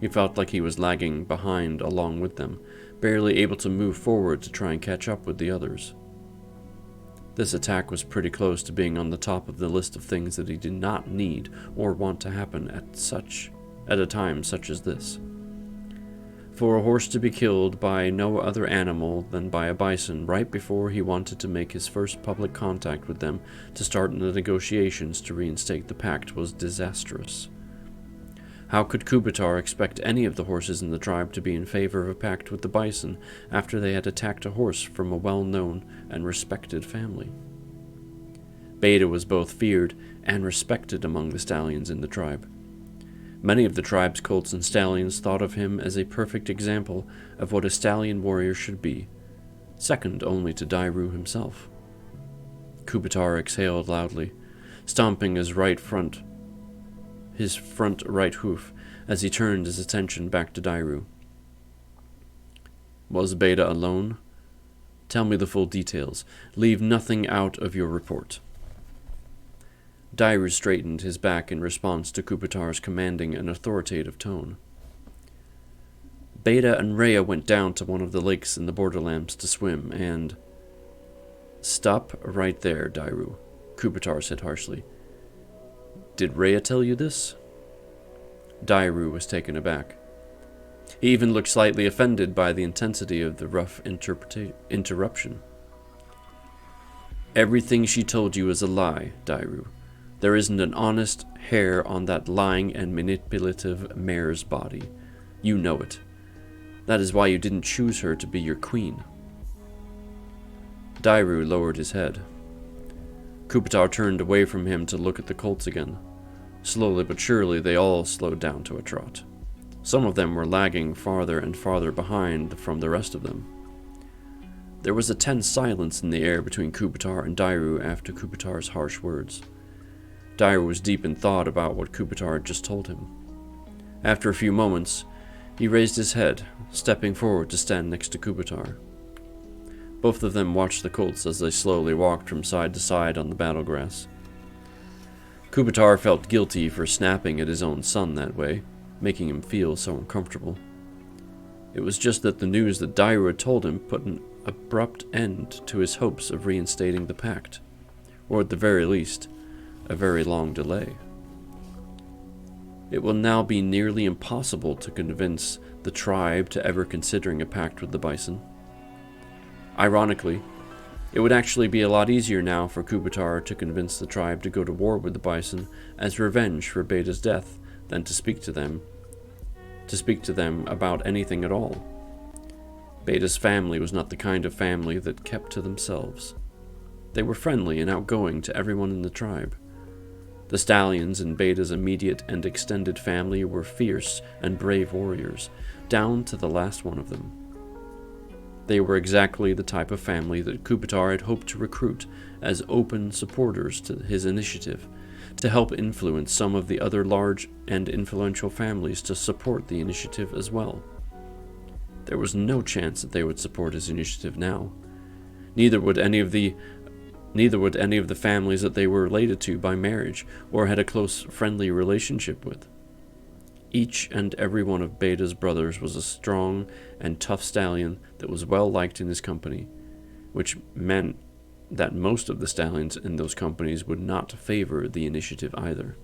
He felt like he was lagging behind along with them, barely able to move forward to try and catch up with the others. This attack was pretty close to being on the top of the list of things that he did not need or want to happen at a time such as this. For a horse to be killed by no other animal than by a bison right before he wanted to make his first public contact with them to start the negotiations to reinstate the pact was disastrous. How could Kubitar expect any of the horses in the tribe to be in favor of a pact with the bison after they had attacked a horse from a well-known and respected family? Beta was both feared and respected among the stallions in the tribe. Many of the tribe's colts and stallions thought of him as a perfect example of what a stallion warrior should be, second only to Dairu himself. Kubitar exhaled loudly, stomping his front right hoof as he turned his attention back to Dairu. Was Beta alone? Tell me the full details. Leave nothing out of your report. Dairu straightened his back in response to Kubitar's commanding and authoritative tone. Beta and Rhea went down to one of the lakes in the Borderlands to swim, and... Stop right there, Dairu, Kubitar said harshly. Did Rhea tell you this? Dairu was taken aback. He even looked slightly offended by the intensity of the rough interruption. Everything she told you is a lie, Dairu. There isn't an honest hair on that lying and manipulative mare's body. You know it. That is why you didn't choose her to be your queen. Dairu lowered his head. Kubitar turned away from him to look at the colts again. Slowly but surely they all slowed down to a trot. Some of them were lagging farther and farther behind from the rest of them. There was a tense silence in the air between Kubitar and Dairu after Kubitar's harsh words. Dairu was deep in thought about what Kubitar had just told him. After a few moments, he raised his head, stepping forward to stand next to Kubitar. Both of them watched the colts as they slowly walked from side to side on the battlegrass. Kubitar felt guilty for snapping at his own son that way, making him feel so uncomfortable. It was just that the news that Dairu had told him put an abrupt end to his hopes of reinstating the pact, or at the very least, a very long delay. It will now be nearly impossible to convince the tribe to ever considering a pact with the bison. Ironically, it would actually be a lot easier now for Kubitar to convince the tribe to go to war with the bison as revenge for Beta's death than to speak to them about anything at all. Beta's family was not the kind of family that kept to themselves. They were friendly and outgoing to everyone in the tribe. The stallions in Beta's immediate and extended family were fierce and brave warriors, down to the last one of them. They were exactly the type of family that Kubitar had hoped to recruit as open supporters to his initiative, to help influence some of the other large and influential families to support the initiative as well. There was no chance that they would support his initiative now. Neither would any of the families that they were related to by marriage or had a close friendly relationship with. Each and every one of Beta's brothers was a strong and tough stallion that was well liked in his company, which meant that most of the stallions in those companies would not favor the initiative either.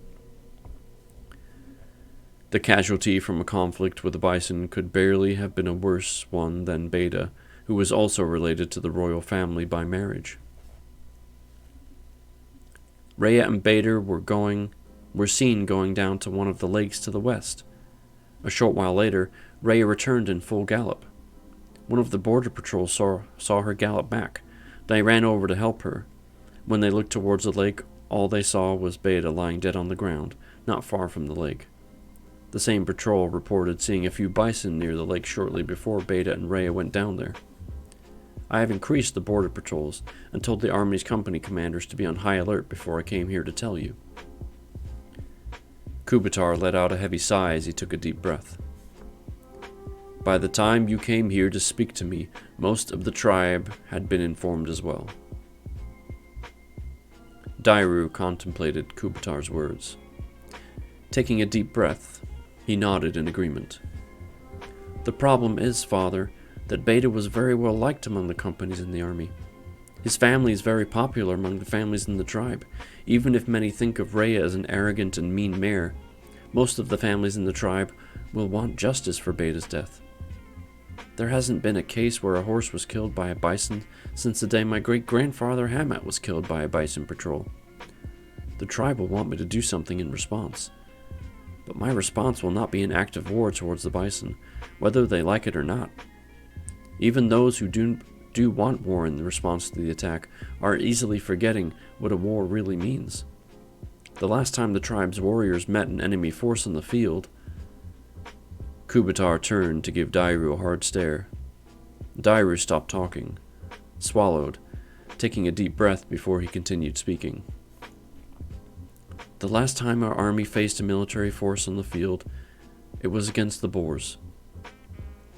The casualty from a conflict with the bison could barely have been a worse one than Beta who was also related to the royal family by marriage. Rhea and Bader were seen going down to one of the lakes to the west. A short while later, Rhea returned in full gallop. One of the border patrol saw her gallop back. They ran over to help her. When they looked towards the lake, all they saw was Beta lying dead on the ground, not far from the lake. The same patrol reported seeing a few bison near the lake shortly before Beta and Rhea went down there. I have increased the border patrols and told the Army's company commanders to be on high alert before I came here to tell you. Kubitar let out a heavy sigh as he took a deep breath. By the time you came here to speak to me, most of the tribe had been informed as well. Dairu contemplated Kubitar's words. Taking a deep breath, he nodded in agreement. The problem is, Father, that Beta was very well liked among the companies in the army. His family is very popular among the families in the tribe. Even if many think of Rhea as an arrogant and mean mare, most of the families in the tribe will want justice for Beta's death. There hasn't been a case where a horse was killed by a bison since the day my great-grandfather Hamat was killed by a bison patrol. The tribe will want me to do something in response. But my response will not be an act of war towards the bison, whether they like it or not. Even those who do want war in response to the attack are easily forgetting what a war really means. The last time the tribe's warriors met an enemy force in the field, Kubitar turned to give Dairu a hard stare. Dairu stopped talking, swallowed, taking a deep breath before he continued speaking. The last time our army faced a military force on the field, it was against the Boers.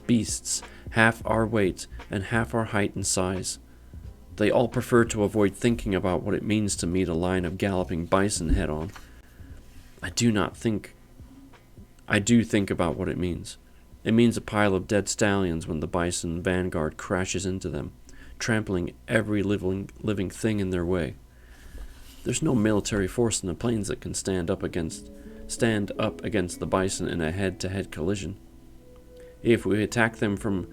Beasts, half our weight and half our height and size. They all prefer to avoid thinking about what it means to meet a line of galloping bison head-on. I do think about what it means. It means a pile of dead stallions when the bison vanguard crashes into them, trampling every living thing in their way. There's no military force in the plains that can stand up against the bison in a head-to-head collision. If we attack them from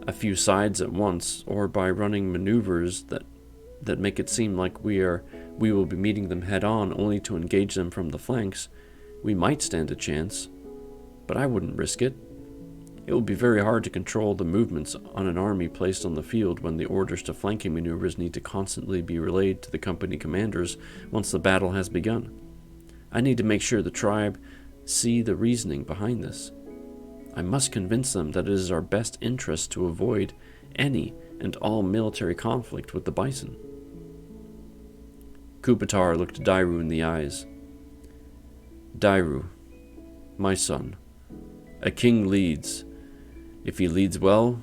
a few sides at once, or by running maneuvers that make it seem like we will be meeting them head-on only to engage them from the flanks, we might stand a chance, but I wouldn't risk it. It would be very hard to control the movements on an army placed on the field when the orders to flanking maneuvers need to constantly be relayed to the company commanders once the battle has begun. I need to make sure the tribe see the reasoning behind this. I must convince them that it is our best interest to avoid any and all military conflict with the bison. Kubitar looked Dairu in the eyes. Dairu, my son, a king leads. If he leads well,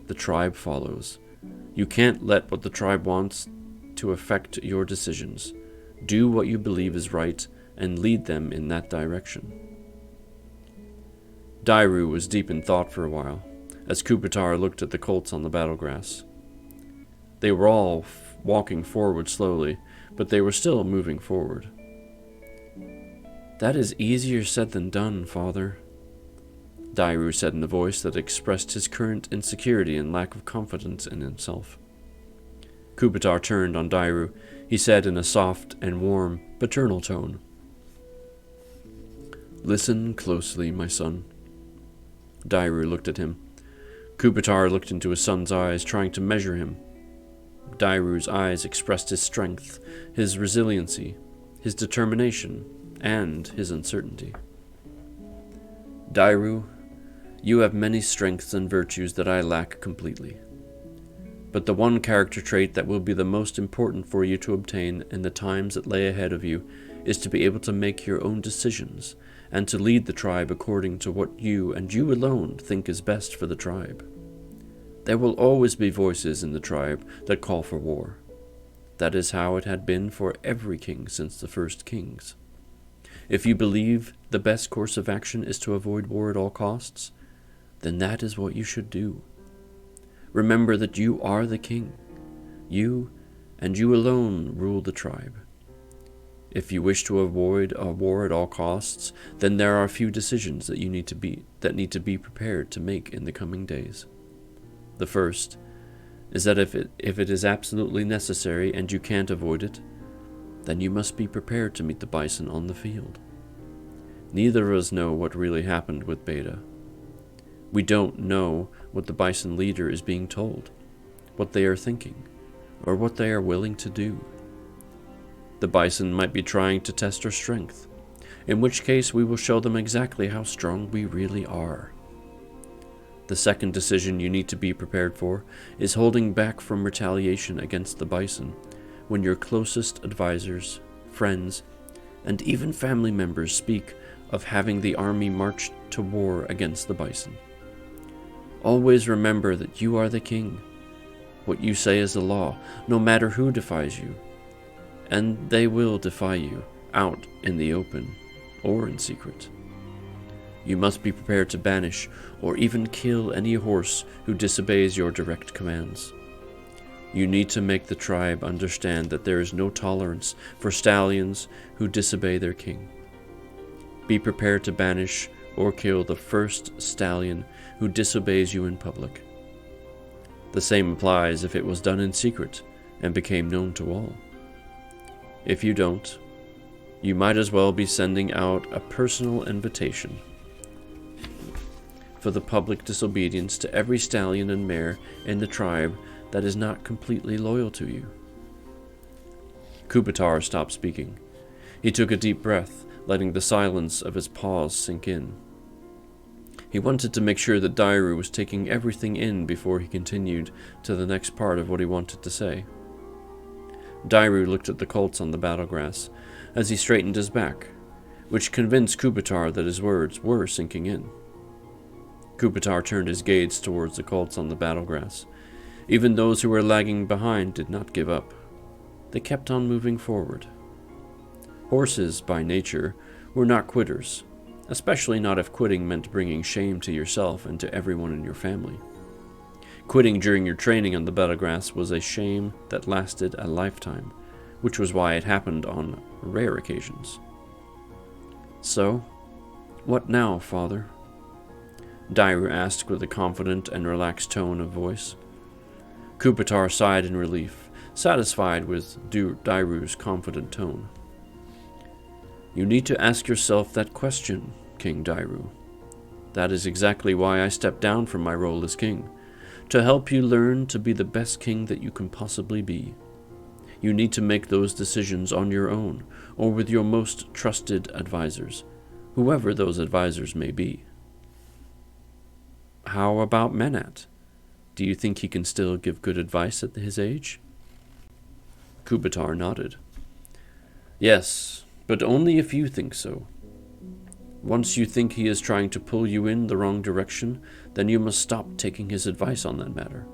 the tribe follows. You can't let what the tribe wants to affect your decisions. Do what you believe is right and lead them in that direction. Dairu was deep in thought for a while, as Kubitar looked at the colts on the battlegrass. They were all walking forward slowly, but they were still moving forward. That is easier said than done, Father, Dairu said in a voice that expressed his current insecurity and lack of confidence in himself. Kubitar turned on Dairu. He said in a soft and warm, paternal tone, "Listen closely, my son." Dairu looked at him. Kubitar looked into his son's eyes, trying to measure him. Dairu's eyes expressed his strength, his resiliency, his determination, and his uncertainty. Dairu, you have many strengths and virtues that I lack completely. But the one character trait that will be the most important for you to obtain in the times that lay ahead of you is to be able to make your own decisions and to lead the tribe according to what you and you alone think is best for the tribe. There will always be voices in the tribe that call for war. That is how it had been for every king since the first kings. If you believe the best course of action is to avoid war at all costs, then that is what you should do. Remember that you are the king. You, and you alone, rule the tribe. If you wish to avoid a war at all costs, then there are a few decisions that need to be prepared to make in the coming days. The first is that if it is absolutely necessary and you can't avoid it, then you must be prepared to meet the bison on the field. Neither of us know what really happened with Beta. We don't know what the bison leader is being told, what they are thinking, or what they are willing to do. The bison might be trying to test our strength, in which case we will show them exactly how strong we really are. The second decision you need to be prepared for is holding back from retaliation against the bison when your closest advisors, friends, and even family members speak of having the army march to war against the bison. Always remember that you are the king. What you say is the law, no matter who defies you. And they will defy you, out in the open or in secret. You must be prepared to banish or even kill any horse who disobeys your direct commands. You need to make the tribe understand that there is no tolerance for stallions who disobey their king. Be prepared to banish or kill the first stallion who disobeys you in public. The same applies if it was done in secret and became known to all. If you don't, you might as well be sending out a personal invitation for the public disobedience to every stallion and mare in the tribe that is not completely loyal to you. Kubitar stopped speaking. He took a deep breath, letting the silence of his pause sink in. He wanted to make sure that Dairu was taking everything in before he continued to the next part of what he wanted to say. Dairu looked at the colts on the battlegrass as he straightened his back, which convinced Kubitar that his words were sinking in. Kubitar turned his gaze towards the colts on the battlegrass. Even those who were lagging behind did not give up. They kept on moving forward. Horses, by nature, were not quitters, especially not if quitting meant bringing shame to yourself and to everyone in your family. Quitting during your training on the battlegrass was a shame that lasted a lifetime, which was why it happened on rare occasions. So, what now, Father? Dairu asked with a confident and relaxed tone of voice. Kubitar sighed in relief, satisfied with Dairu's confident tone. You need to ask yourself that question, King Dairu. That is exactly why I stepped down from my role as king, to help you learn to be the best king that you can possibly be. You need to make those decisions on your own, or with your most trusted advisors, whoever those advisors may be. How about Menat? Do you think he can still give good advice at his age? Kubitar nodded. Yes, but only if you think so. Once you think he is trying to pull you in the wrong direction, then you must stop taking his advice on that matter.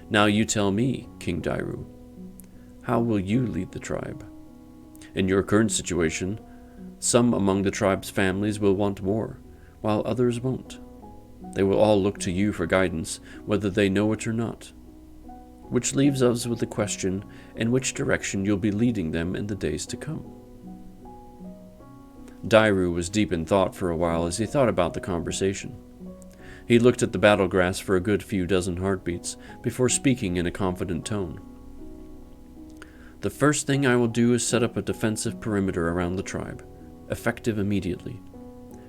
Now you tell me, King Dairu, how will you lead the tribe? In your current situation, some among the tribe's families will want war, while others won't. They will all look to you for guidance, whether they know it or not. Which leaves us with the question in which direction you'll be leading them in the days to come. Dairu was deep in thought for a while as he thought about the conversation. He looked at the battlegrass for a good few dozen heartbeats before speaking in a confident tone. The first thing I will do is set up a defensive perimeter around the tribe, effective immediately.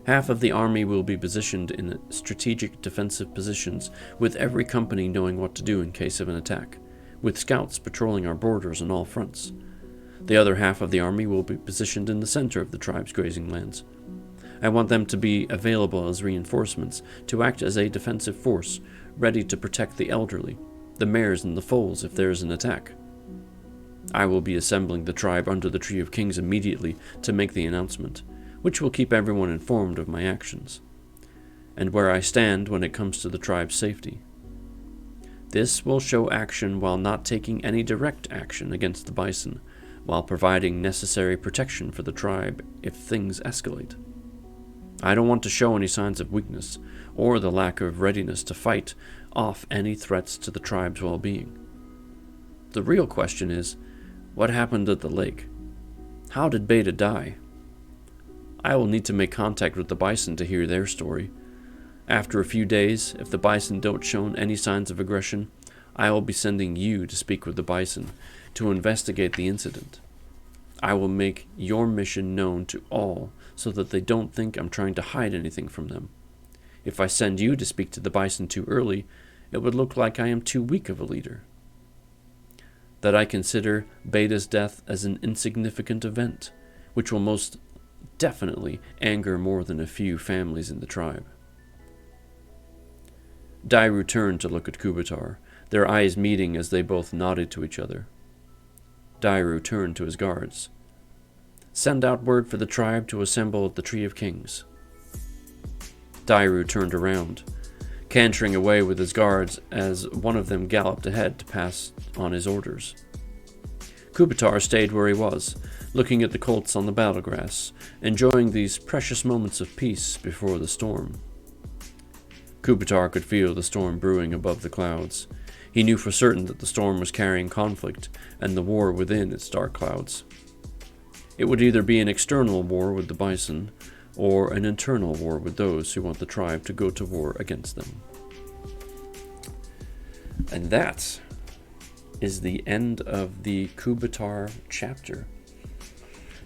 Half of the army will be positioned in strategic defensive positions, with every company knowing what to do in case of an attack, with scouts patrolling our borders on all fronts. The other half of the army will be positioned in the center of the tribe's grazing lands. I want them to be available as reinforcements, to act as a defensive force, ready to protect the elderly, the mares and the foals if there is an attack. I will be assembling the tribe under the Tree of Kings immediately to make the announcement, which will keep everyone informed of my actions, and where I stand when it comes to the tribe's safety. This will show action while not taking any direct action against the bison, while providing necessary protection for the tribe if things escalate. I don't want to show any signs of weakness, or the lack of readiness to fight off any threats to the tribe's well-being. The real question is, what happened at the lake? How did Beta die? I will need to make contact with the bison to hear their story. After a few days, if the bison don't show any signs of aggression, I will be sending you to speak with the bison, to investigate the incident. I will make your mission known to all so that they don't think I'm trying to hide anything from them. If I send you to speak to the bison too early, it would look like I am too weak of a leader. That I consider Beta's death as an insignificant event, which will most definitely anger more than a few families in the tribe. Dairu turned to look at Kubitar, their eyes meeting as they both nodded to each other. Dairu turned to his guards. Send out word for the tribe to assemble at the Tree of Kings. Dairu turned around, cantering away with his guards as one of them galloped ahead to pass on his orders. Kubitar stayed where he was, looking at the colts on the battlegrass, enjoying these precious moments of peace before the storm. Kubitar could feel the storm brewing above the clouds. He knew for certain that the storm was carrying conflict and the war within its dark clouds. It would either be an external war with the bison, or an internal war with those who want the tribe to go to war against them. And that is the end of the Kubitar chapter.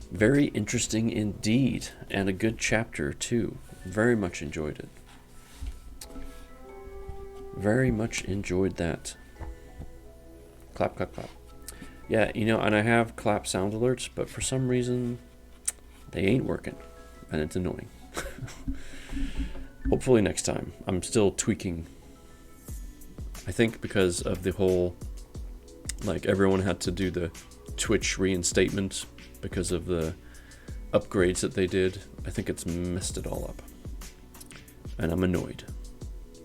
Very interesting indeed, and a good chapter too. Very much enjoyed it. Very much enjoyed that. Clap, clap, clap. Yeah, and I have clap sound alerts, but for some reason, they ain't working, and it's annoying. Hopefully next time. I'm still tweaking. I think because of the whole, everyone had to do the Twitch reinstatement because of the upgrades that they did. I think it's messed it all up. And I'm annoyed.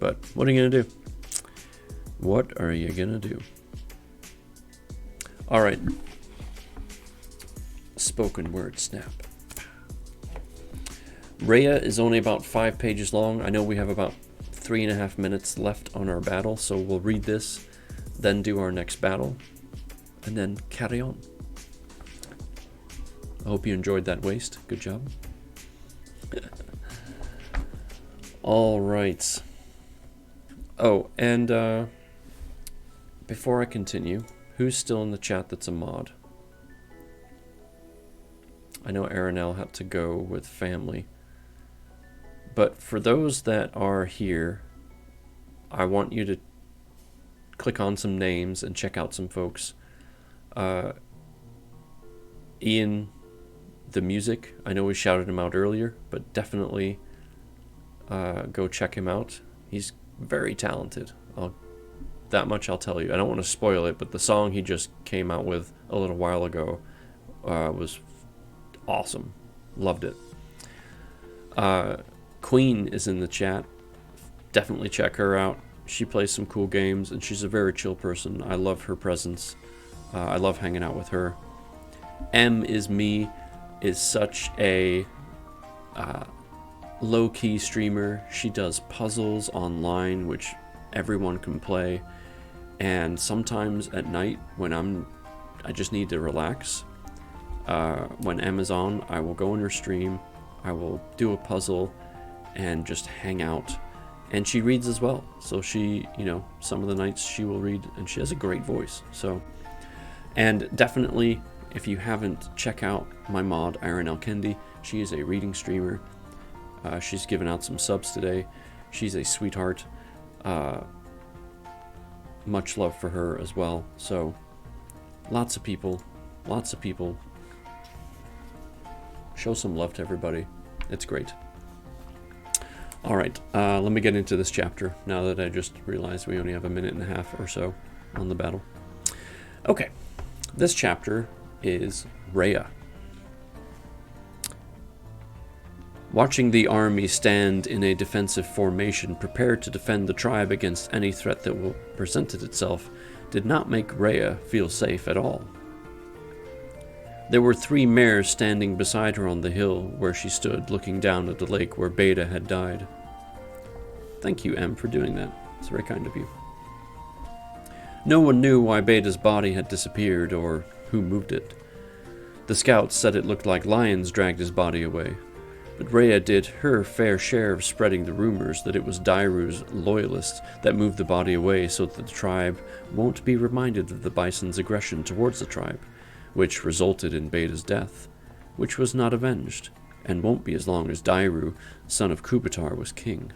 But what are you going to do? What are you going to do? Alright. Spoken word snap. Rhea is only about 5 pages long. I know we have about 3.5 minutes left on our battle, so we'll read this, then do our next battle, and then carry on. I hope you enjoyed that waste. Good job. Alright. Oh, and before I continue, who's still in the chat that's a mod? I know Aranel had to go with family. But for those that are here, I want you to click on some names and check out some folks. Ian, the music, I know we shouted him out earlier, but definitely go check him out. He's very talented. That much I'll tell you. I don't want to spoil it, but the song he just came out with a little while ago was awesome. Loved it. Queen is in the chat. Definitely check her out. She plays some cool games, and she's a very chill person. I love her presence. I love hanging out with her. M is me is such a low-key streamer. She does puzzles online, which everyone can play. And sometimes at night, when I just need to relax, when M is on, I will go in her stream, I will do a puzzle, and just hang out. And she reads as well, so she, some of the nights she will read, and she has a great voice. So, and definitely, if you haven't, check out my mod, Aranel Kendi. She is a reading streamer. She's given out some subs today. She's a sweetheart. Much love for her as well. So, lots of people. Show some love to everybody. It's great. Alright, let me get into this chapter now that I just realized we only have 1.5 minutes or so on the battle. Okay, this chapter is Rhea. Watching the army stand in a defensive formation prepared to defend the tribe against any threat that presented itself did not make Rhea feel safe at all. There were 3 mares standing beside her on the hill where she stood looking down at the lake where Beta had died. Thank you, M, for doing that. It's very kind of you. No one knew why Beta's body had disappeared or who moved it. The scouts said it looked like lions dragged his body away, but Rhea did her fair share of spreading the rumors that it was Dairu's loyalists that moved the body away so that the tribe won't be reminded of the bison's aggression towards the tribe, which resulted in Beta's death, which was not avenged, and won't be as long as Dairu, son of Kubitar, was king.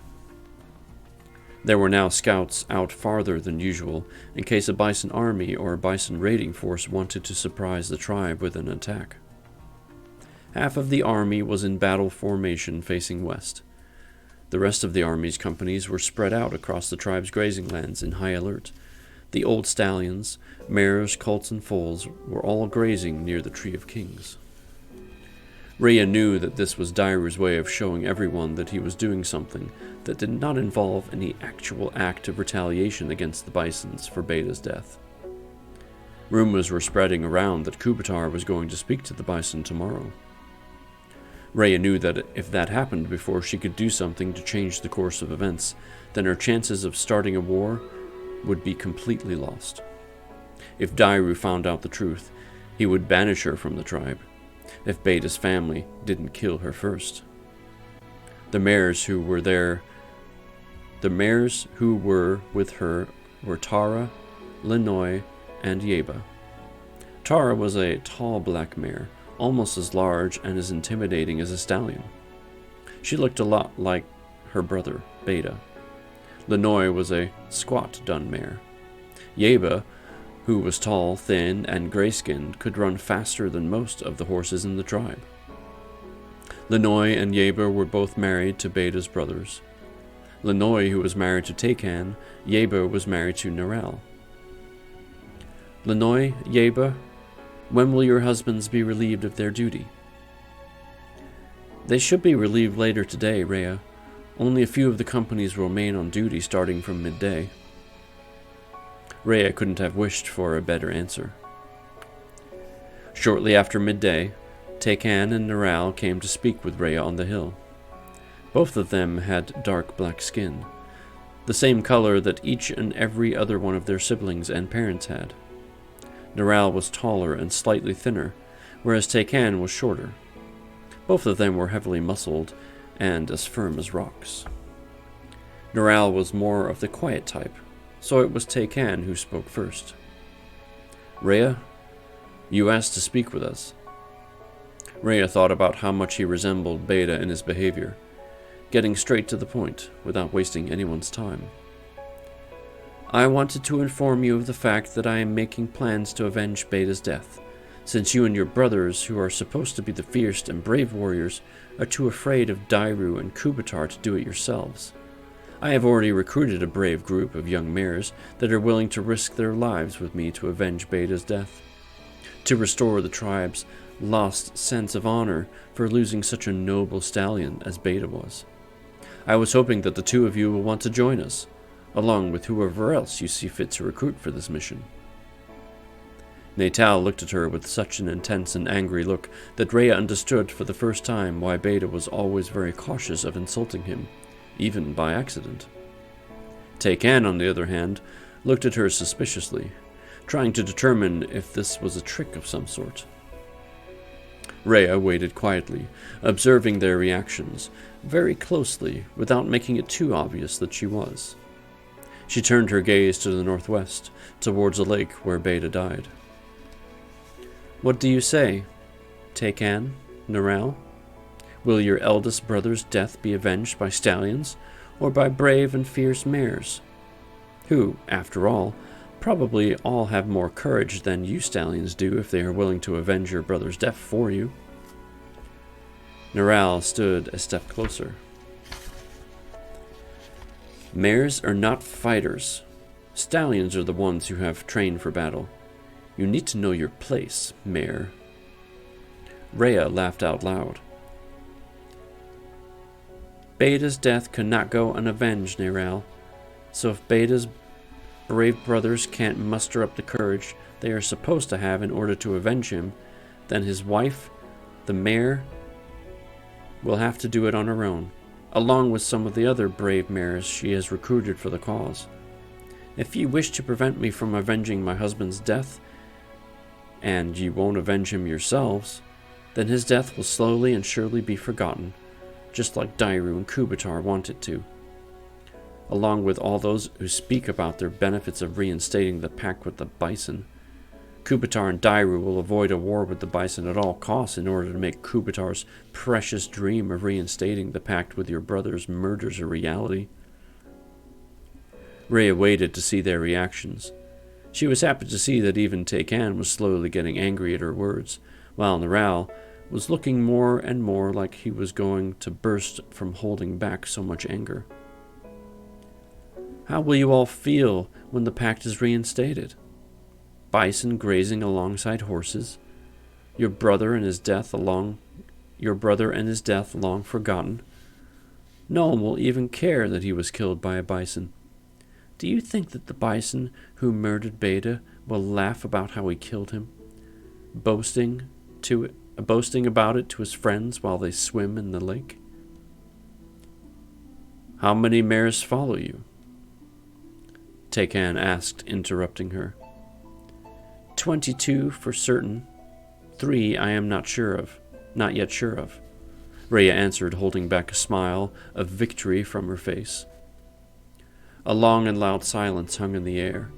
There were now scouts out farther than usual, in case a bison army or a bison raiding force wanted to surprise the tribe with an attack. Half of the army was in battle formation facing west. The rest of the army's companies were spread out across the tribe's grazing lands in high alert. The old stallions, mares, colts, and foals were all grazing near the Tree of Kings. Rhea knew that this was Dairu's way of showing everyone that he was doing something that did not involve any actual act of retaliation against the bisons for Beta's death. Rumors were spreading around that Kubitar was going to speak to the bison tomorrow. Rhea knew that if that happened before she could do something to change the course of events, then her chances of starting a war would be completely lost. If Dairu found out the truth, he would banish her from the tribe, if Beta's family didn't kill her first. The mares who were with her were Tara, Lenoy, and Yeba. Tara was a tall black mare, almost as large and as intimidating as a stallion. She looked a lot like her brother, Beta. Lenoy was a squat dun mare. Yeba, who was tall, thin, and gray-skinned, could run faster than most of the horses in the tribe. Lenoy and Yeba were both married to Beta's brothers. Lenoy, who was married to Takan, Yeba was married to Narelle. Lenoy, Yeba, when will your husbands be relieved of their duty? They should be relieved later today, Rhea. Only a few of the companies will remain on duty starting from midday. Rhea couldn't have wished for a better answer. Shortly after midday, Takan and Narelle came to speak with Rhea on the hill. Both of them had dark black skin, the same color that each and every other one of their siblings and parents had. Narelle was taller and slightly thinner, whereas Takan was shorter. Both of them were heavily muscled and as firm as rocks. Narelle was more of the quiet type, so it was Takan who spoke first. Rhea, you asked to speak with us. Rhea thought about how much he resembled Beta in his behavior, getting straight to the point without wasting anyone's time. I wanted to inform you of the fact that I am making plans to avenge Beta's death, since you and your brothers, who are supposed to be the fierce and brave warriors, are too afraid of Dairu and Kubitar to do it yourselves. I have already recruited a brave group of young mares that are willing to risk their lives with me to avenge Beta's death, to restore the tribe's lost sense of honor for losing such a noble stallion as Beta was. I was hoping that the two of you will want to join us, along with whoever else you see fit to recruit for this mission. Natal looked at her with such an intense and angry look that Rhea understood for the first time why Beta was always very cautious of insulting him, even by accident. Takan, on the other hand, looked at her suspiciously, trying to determine if this was a trick of some sort. Rhea waited quietly, observing their reactions very closely without making it too obvious that she was. She turned her gaze to the northwest, towards a lake where Beta died. What do you say, Takan, Narelle? Will your eldest brother's death be avenged by stallions, or by brave and fierce mares, who, after all, probably all have more courage than you stallions do if they are willing to avenge your brother's death for you? Narelle stood a step closer. Mares are not fighters. Stallions are the ones who have trained for battle. You need to know your place, mare. Rhea laughed out loud. Beta's death could not go unavenged, Narelle. So if Beta's brave brothers can't muster up the courage they are supposed to have in order to avenge him, then his wife, the mare, will have to do it on her own, along with some of the other brave mares she has recruited for the cause. If you wish to prevent me from avenging my husband's death, and you won't avenge him yourselves, then his death will slowly and surely be forgotten, just like Dairu and Kubitar want it to. Along with all those who speak about their benefits of reinstating the pact with the Bison. Kubitar and Dairu will avoid a war with the Bison at all costs in order to make Kubitar's precious dream of reinstating the pact with your brother's murders a reality. Rhea waited to see their reactions. She was happy to see that even Taycan was slowly getting angry at her words, while Neral was looking more and more like he was going to burst from holding back so much anger. How will you all feel when the pact is reinstated? Bison grazing alongside horses, your brother and his death long forgotten. No one will even care that he was killed by a bison. Do you think that the bison who murdered Beta will laugh about how he killed him, boasting about it to his friends while they swim in the lake? How many mares follow you? Taycan asked, interrupting her. 22 for certain. 3 I am not yet sure of. Rhea answered, holding back a smile of victory from her face. A long and loud silence hung in the air.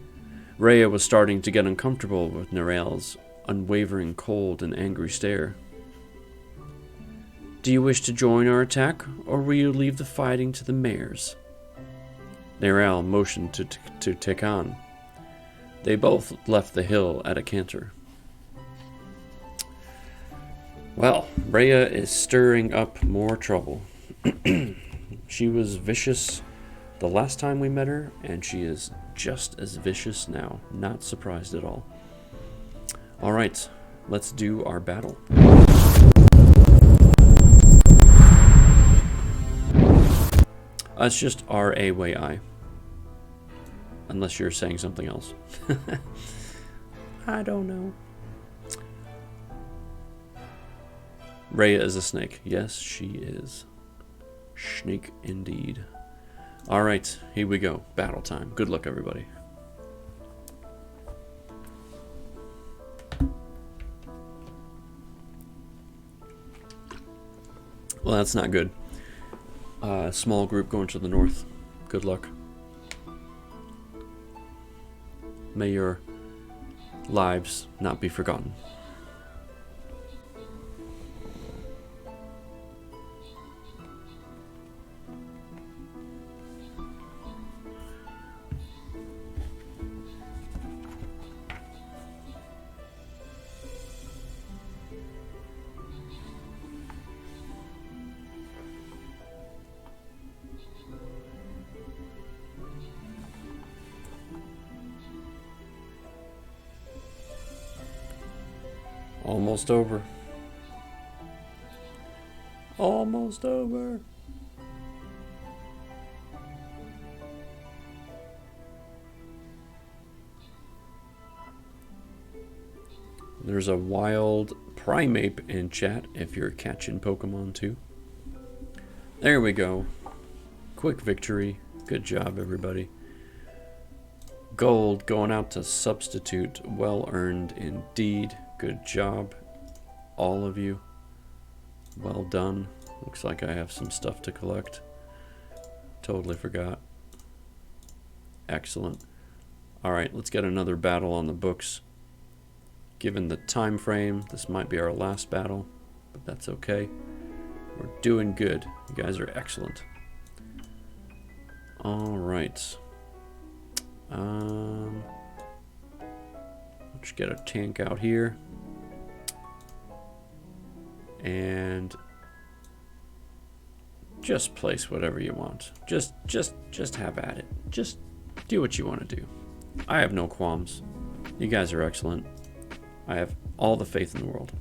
Rhea was starting to get uncomfortable with Neral's unwavering, cold, and angry stare. Do you wish to join our attack, or will you leave the fighting to the mares? Neral motioned to Taycan. They both left the hill at a canter. Well, Rhea is stirring up more trouble. She was vicious the last time we met her, and she is just as vicious now. Not surprised at all. Alright, let's do our battle. It's just R-A-Y-I. Unless you're saying something else. I don't know. Rhea is a snake. Yes, she is. Snake indeed. Alright, here we go. Battle time. Good luck, everybody. Well, that's not good. Small group going to the north. Good luck. May your lives not be forgotten. Almost over. Almost over. There's a wild Primeape in chat if you're catching Pokemon too. There we go. Quick victory. Good job, everybody. Gold going out to Substitute. Well earned indeed. Good job, all of you. Well done. Looks like I have some stuff to collect. Totally forgot. Excellent. Alright, let's get another battle on the books. Given the time frame, this might be our last battle, but that's okay. We're doing good. You guys are excellent. Alright. Let's get a tank out here. And just place whatever you want. Just have at it. Just do what you want to do. I have no qualms. You guys are excellent. I have all the faith in the world.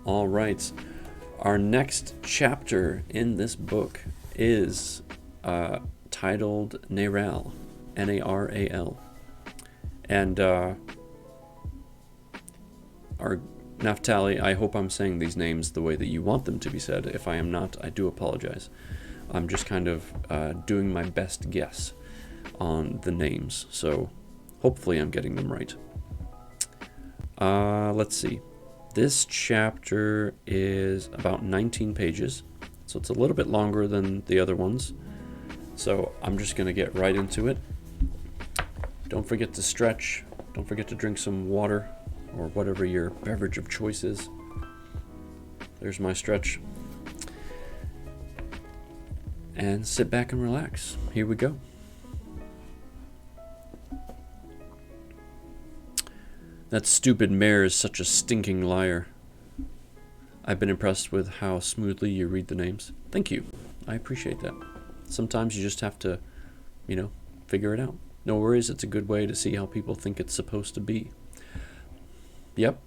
All right. Our next chapter in this book is titled Neral. N-A-R-A-L. And our Naphtali, I hope I'm saying these names the way that you want them to be said. If I am not, I do apologize. I'm just kind of doing my best guess on the names, so hopefully I'm getting them right. Let's see. This chapter is about 19 pages, so it's a little bit longer than the other ones. So I'm just going to get right into it. Don't forget to stretch. Don't forget to drink some water or whatever your beverage of choice is. There's my stretch. And sit back and relax. Here we go. That stupid mare is such a stinking liar. I've been impressed with how smoothly you read the names. Thank you. I appreciate that. Sometimes you just have to, figure it out. No worries, it's a good way to see how people think it's supposed to be. Yep.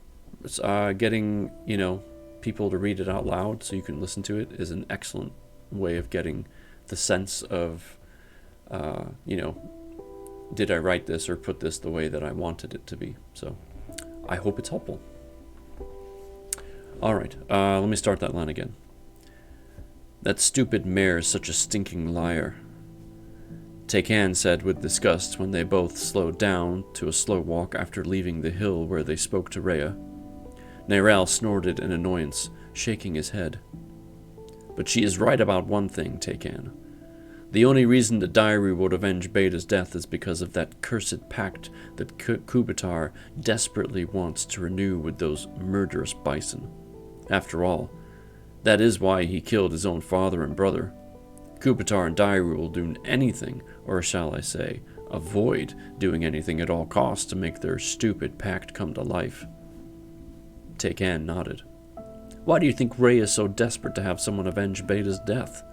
Getting, people to read it out loud so you can listen to it is an excellent way of getting the sense of, did I write this or put this the way that I wanted it to be? So I hope it's helpful. All right, let me start that line again. That stupid mare is such a stinking liar, Taycan said with disgust when they both slowed down to a slow walk after leaving the hill where they spoke to Rhea. Neyrelle snorted in annoyance, shaking his head. But she is right about one thing, Taycan. The only reason the Dairu would avenge Beta's death is because of that cursed pact that Kubitar desperately wants to renew with those murderous bison. After all, that is why he killed his own father and brother. Kubitar and Dairu will do anything, or shall I say, avoid doing anything at all costs to make their stupid pact come to life. Taycan nodded. Why do you think Rhea is so desperate to have someone avenge Beta's death?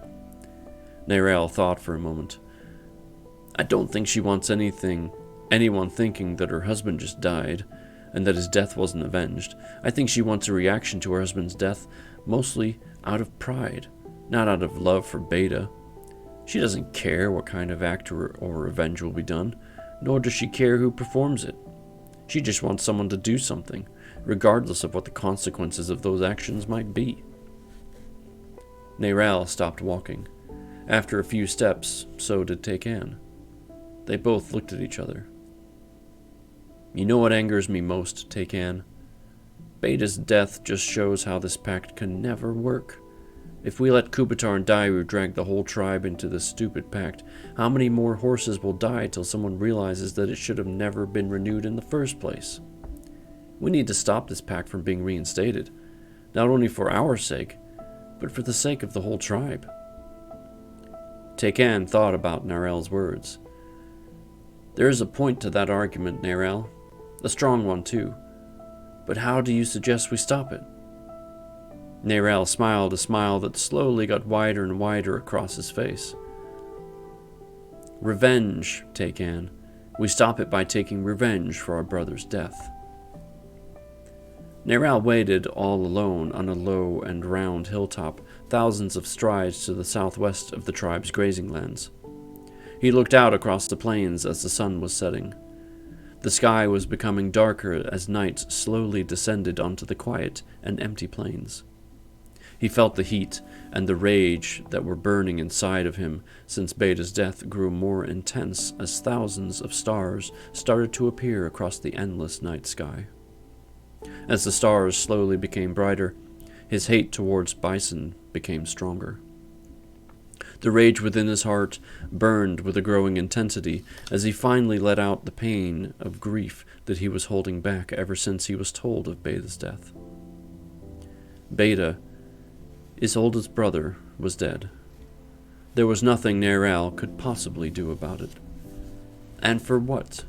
Neyrelle thought for a moment. I don't think she wants anyone thinking that her husband just died, and that his death wasn't avenged. I think she wants a reaction to her husband's death, mostly out of pride, not out of love for Beta. She doesn't care what kind of act or revenge will be done, nor does she care who performs it. She just wants someone to do something, regardless of what the consequences of those actions might be. Neyrelle stopped walking. After a few steps, so did Taycan. They both looked at each other. You know what angers me most, Taycan? Beta's death just shows how this pact can never work. If we let Kubitar and Dairu drag the whole tribe into this stupid pact, how many more horses will die till someone realizes that it should have never been renewed in the first place? We need to stop this pact from being reinstated, not only for our sake, but for the sake of the whole tribe. Taycan thought about Neyrelle's words. There is a point to that argument, Neyrelle. A strong one, too. But how do you suggest we stop it? Neyrelle smiled a smile that slowly got wider and wider across his face. Revenge, Taycan. We stop it by taking revenge for our brother's death. Neyrelle waited all alone on a low and round hilltop, thousands of strides to the southwest of the tribe's grazing lands. He looked out across the plains as the sun was setting. The sky was becoming darker as night slowly descended onto the quiet and empty plains. He felt the heat and the rage that were burning inside of him since Beta's death grew more intense as thousands of stars started to appear across the endless night sky. As the stars slowly became brighter, his hate towards Bison became stronger. The rage within his heart burned with a growing intensity as he finally let out the pain of grief that he was holding back ever since he was told of Beta's death. Beta, his oldest brother, was dead. There was nothing Neyrelle could possibly do about it. And for what?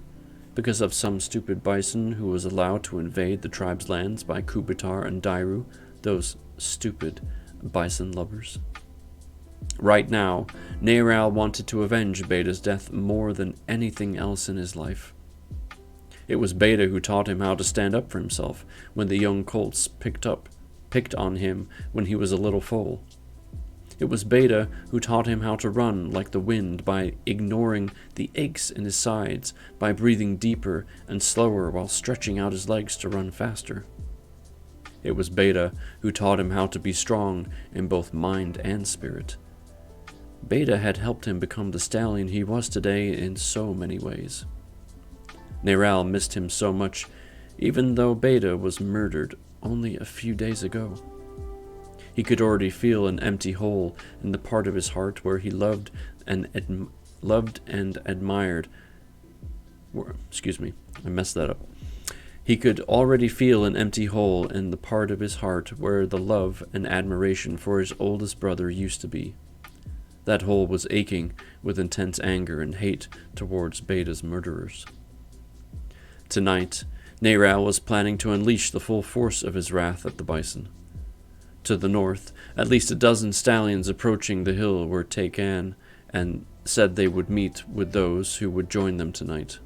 Because of some stupid bison who was allowed to invade the tribe's lands by Kubitar and Dairu, those stupid bison lovers. Right now, Neyrelle wanted to avenge Beta's death more than anything else in his life. It was Beta who taught him how to stand up for himself when the young colts picked on him when he was a little foal. It was Beta who taught him how to run like the wind by ignoring the aches in his sides, by breathing deeper and slower while stretching out his legs to run faster. It was Beta who taught him how to be strong in both mind and spirit. Beta had helped him become the stallion he was today in so many ways. Neyrelle missed him so much, even though Beta was murdered only a few days ago. He could already feel an empty hole in the part of his heart where he loved and admired. Excuse me, I messed that up. He could already feel an empty hole in the part of his heart where the love and admiration for his oldest brother used to be. That hole was aching with intense anger and hate towards Beta's murderers. Tonight, Neral was planning to unleash the full force of his wrath at the bison. To the north, at least a dozen stallions approaching the hill were taken and said they would meet with those who would join them tonight.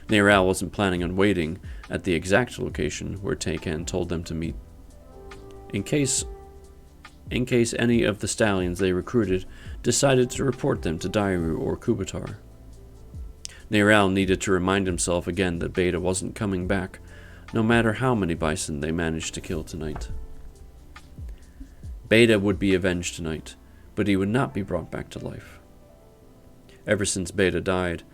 Neral wasn't planning on waiting at the exact location where Taycan told them to meet. In case any of the stallions they recruited decided to report them to Dairu or Kubitar. Neral needed to remind himself again that Beta wasn't coming back, no matter how many bison they managed to kill tonight. Beta would be avenged tonight, but he would not be brought back to life. Ever since Beta died,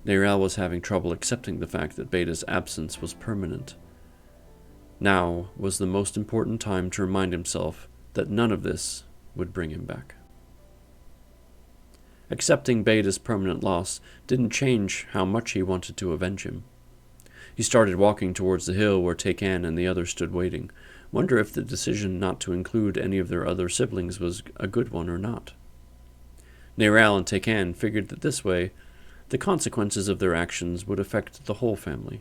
Neral was having trouble accepting the fact that Beta's absence was permanent. Now was the most important time to remind himself that none of this would bring him back. Accepting Beta's permanent loss didn't change how much he wanted to avenge him. He started walking towards the hill where Taycan and the others stood waiting, wonder if the decision not to include any of their other siblings was a good one or not. Neral and Taycan figured that this way, the consequences of their actions would affect the whole family,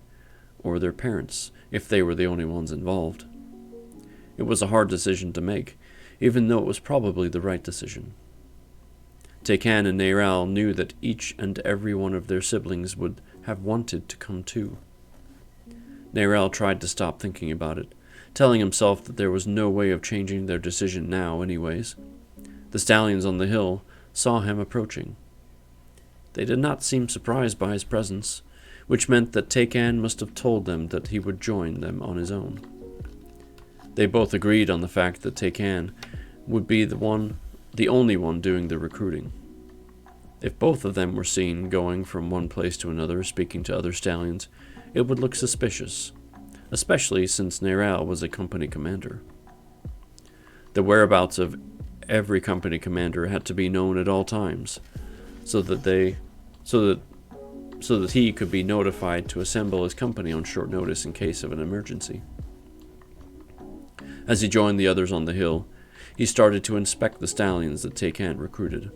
or their parents, if they were the only ones involved. It was a hard decision to make, even though it was probably the right decision. Taycan and Neral knew that each and every one of their siblings would have wanted to come too. Neral tried to stop thinking about it, telling himself that there was no way of changing their decision now anyways. The stallions on the hill saw him approaching. They did not seem surprised by his presence, which meant that Taycan must have told them that he would join them on his own. They both agreed on the fact that Taycan would be the only one doing the recruiting. If both of them were seen going from one place to another speaking to other stallions, it would look suspicious, especially since Neral was a company commander. The whereabouts of every company commander had to be known at all times, so that he could be notified to assemble his company on short notice in case of an emergency. As he joined the others on the hill, he started to inspect the stallions that Taycan recruited.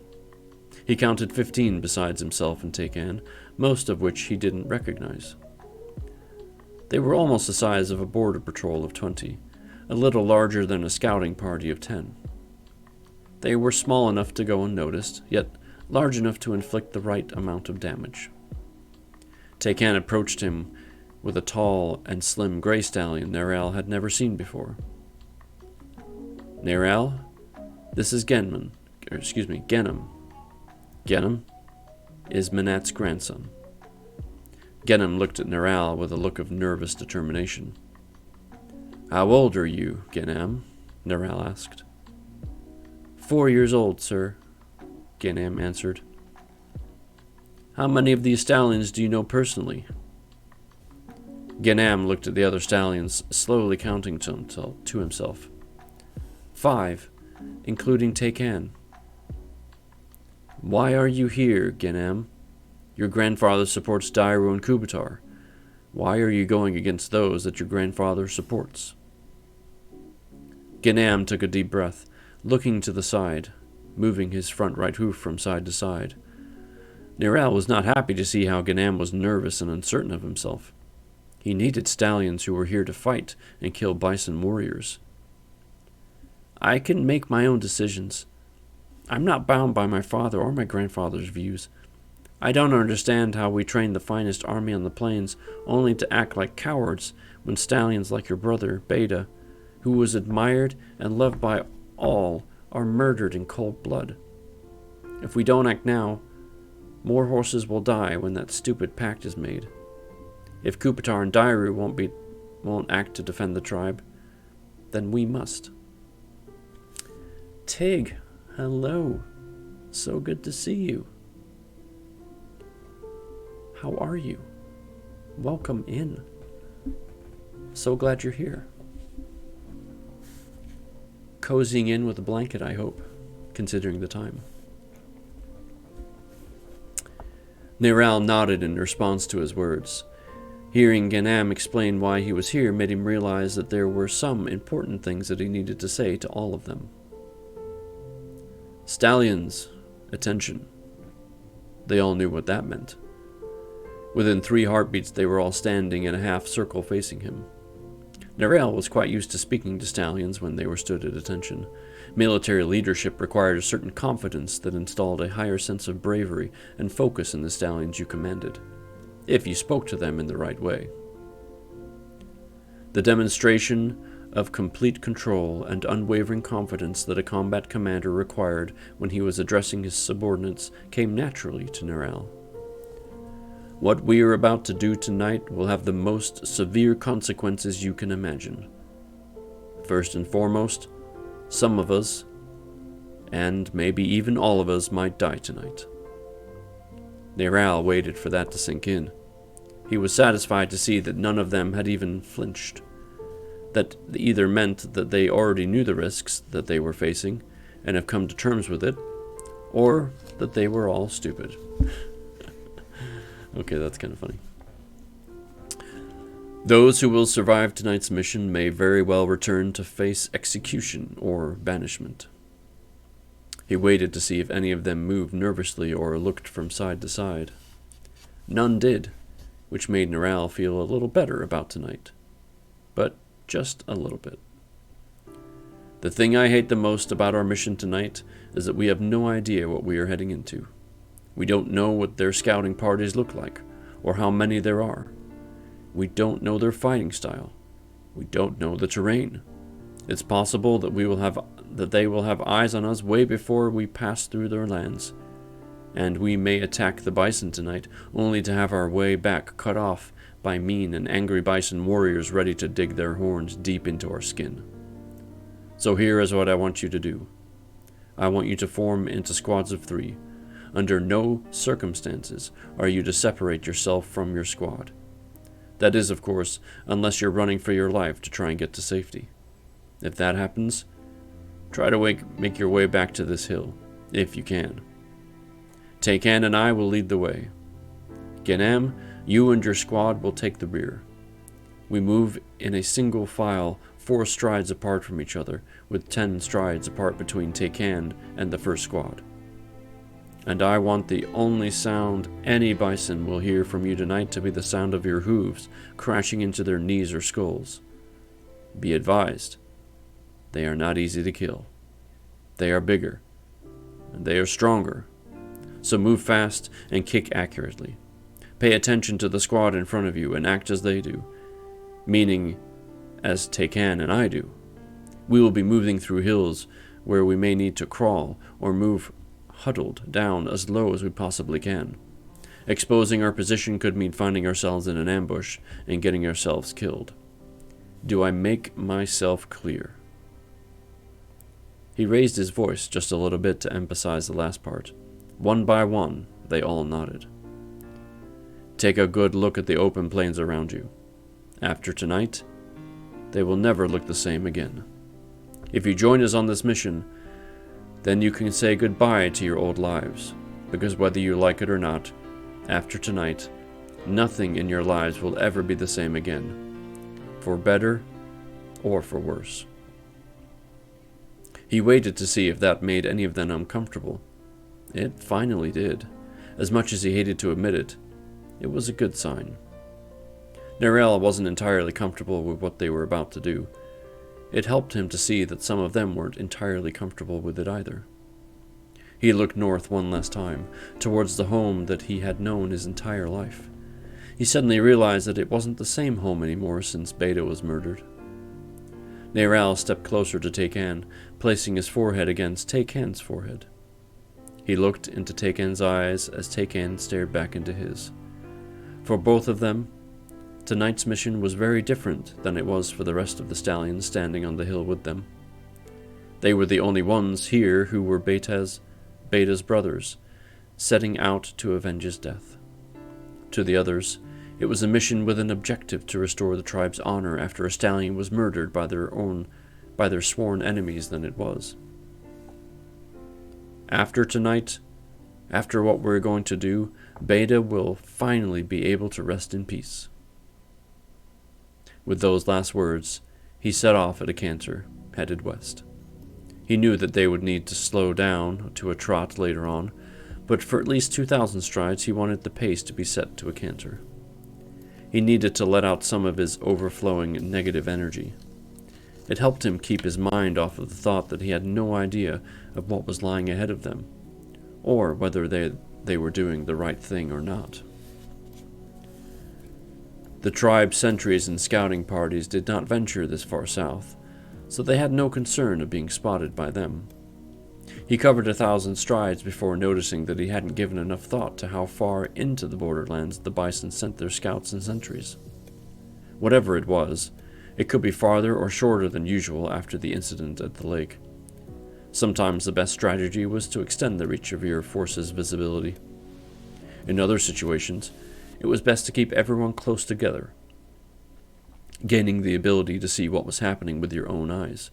He counted 15 besides himself and Taycan, most of which he didn't recognize. They were almost the size of a border patrol of 20, a little larger than a scouting party of 10. They were small enough to go unnoticed, yet large enough to inflict the right amount of damage. Taycan approached him with a tall and slim gray stallion Neral had never seen before. Neral, this is Genum. Genum is Manat's grandson. Genum looked at Neral with a look of nervous determination. How old are you, Genum? Neral asked. 4 years old, sir, Genum answered. How many of these stallions do you know personally? Genum looked at the other stallions, slowly counting to himself. 5, including Taycan. Why are you here, Genum? Your grandfather supports Dairu and Kubitar. Why are you going against those that your grandfather supports? Genum took a deep breath, looking to the side, moving his front right hoof from side to side. Neral was not happy to see how Genum was nervous and uncertain of himself. He needed stallions who were here to fight and kill bison warriors. I can make my own decisions. I'm not bound by my father or my grandfather's views. I don't understand how we train the finest army on the plains only to act like cowards when stallions like your brother, Beta, who was admired and loved by all, are murdered in cold blood. If we don't act now, more horses will die when that stupid pact is made. If Kubitar and Dairu won't act to defend the tribe, then we must. Tig, hello. So good to see you. How are you? Welcome in. So glad you're here. Cozying in with a blanket, I hope, considering the time. Neral nodded in response to his words. Hearing Ganem explain why he was here made him realize that there were some important things that he needed to say to all of them. Stallions, attention. They all knew what that meant. Within 3 heartbeats, they were all standing in a half circle facing him. Neral was quite used to speaking to stallions when they were stood at attention. Military leadership required a certain confidence that installed a higher sense of bravery and focus in the stallions you commanded, if you spoke to them in the right way. The demonstration of complete control and unwavering confidence that a combat commander required when he was addressing his subordinates came naturally to Neral. What we are about to do tonight will have the most severe consequences you can imagine. First and foremost, some of us, and maybe even all of us, might die tonight. Neral waited for that to sink in. He was satisfied to see that none of them had even flinched. That either meant that they already knew the risks that they were facing and have come to terms with it, or that they were all stupid. Okay, that's kind of funny. Those who will survive tonight's mission may very well return to face execution or banishment. He waited to see if any of them moved nervously or looked from side to side. None did, which made Neral feel a little better about tonight. But just a little bit. The thing I hate the most about our mission tonight is that we have no idea what we are heading into. We don't know what their scouting parties look like, or how many there are. We don't know their fighting style. We don't know the terrain. It's possible that they will have eyes on us way before we pass through their lands, and we may attack the bison tonight, only to have our way back cut off by mean and angry bison warriors ready to dig their horns deep into our skin. So here is what I want you to do. I want you to form into squads of 3. Under no circumstances are you to separate yourself from your squad. That is, of course, unless you're running for your life to try and get to safety. If that happens, try to make your way back to this hill, if you can. Taycan and I will lead the way. Ganem, you and your squad will take the rear. We move in a single file 4 strides apart from each other, with 10 strides apart between Taycan and the first squad. And I want the only sound any bison will hear from you tonight to be the sound of your hooves crashing into their knees or skulls. Be advised, they are not easy to kill. They are bigger, and they are stronger. So move fast and kick accurately. Pay attention to the squad in front of you and act as they do, meaning as Taycan and I do. We will be moving through hills where we may need to crawl or move huddled down as low as we possibly can. Exposing our position could mean finding ourselves in an ambush and getting ourselves killed. Do I make myself clear? He raised his voice just a little bit to emphasize the last part. One by one, they all nodded. Take a good look at the open plains around you. After tonight, they will never look the same again. If you join us on this mission, then you can say goodbye to your old lives, because whether you like it or not, after tonight, nothing in your lives will ever be the same again, for better or for worse. He waited to see if that made any of them uncomfortable. It finally did. As much as he hated to admit it, it was a good sign. Neral wasn't entirely comfortable with what they were about to do. It helped him to see that some of them weren't entirely comfortable with it either. He looked north one last time, towards the home that he had known his entire life. He suddenly realized that it wasn't the same home anymore since Beta was murdered. Neral stepped closer to Taycan, placing his forehead against Taycan's forehead. He looked into Taycan's eyes as Taycan stared back into his. For both of them, tonight's mission was very different than it was for the rest of the stallions standing on the hill with them. They were the only ones here who were Beta's brothers, setting out to avenge his death. To the others, It was a mission with an objective to restore the tribe's honor after a stallion was murdered by their sworn enemies than it was. After tonight, after what we're going to do, Beta will finally be able to rest in peace. With those last words, he set off at a canter, headed west. He knew that they would need to slow down to a trot later on, but for at least 2,000 strides he wanted the pace to be set to a canter. He needed to let out some of his overflowing negative energy. It helped him keep his mind off of the thought that he had no idea of what was lying ahead of them, or whether they were doing the right thing or not. The tribe's sentries and scouting parties did not venture this far south, so they had no concern of being spotted by them. He covered 1,000 strides before noticing that he hadn't given enough thought to how far into the borderlands the bison sent their scouts and sentries. Whatever it was, it could be farther or shorter than usual after the incident at the lake. Sometimes the best strategy was to extend the reach of your force's visibility. In other situations, it was best to keep everyone close together, gaining the ability to see what was happening with your own eyes,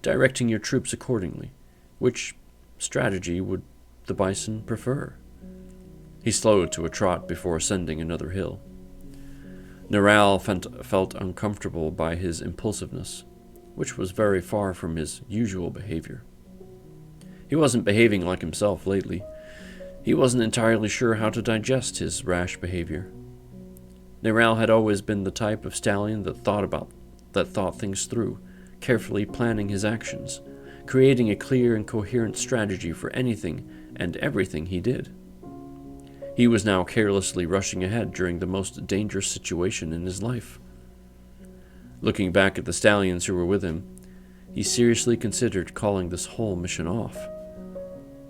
directing your troops accordingly. Which strategy would the bison prefer? He slowed to a trot before ascending another hill. Neral felt uncomfortable by his impulsiveness, which was very far from his usual behavior. He wasn't behaving like himself lately. He wasn't entirely sure how to digest his rash behavior. Neral had always been the type of stallion that thought things through, carefully planning his actions, creating a clear and coherent strategy for anything and everything he did. He was now carelessly rushing ahead during the most dangerous situation in his life. Looking back at the stallions who were with him, he seriously considered calling this whole mission off.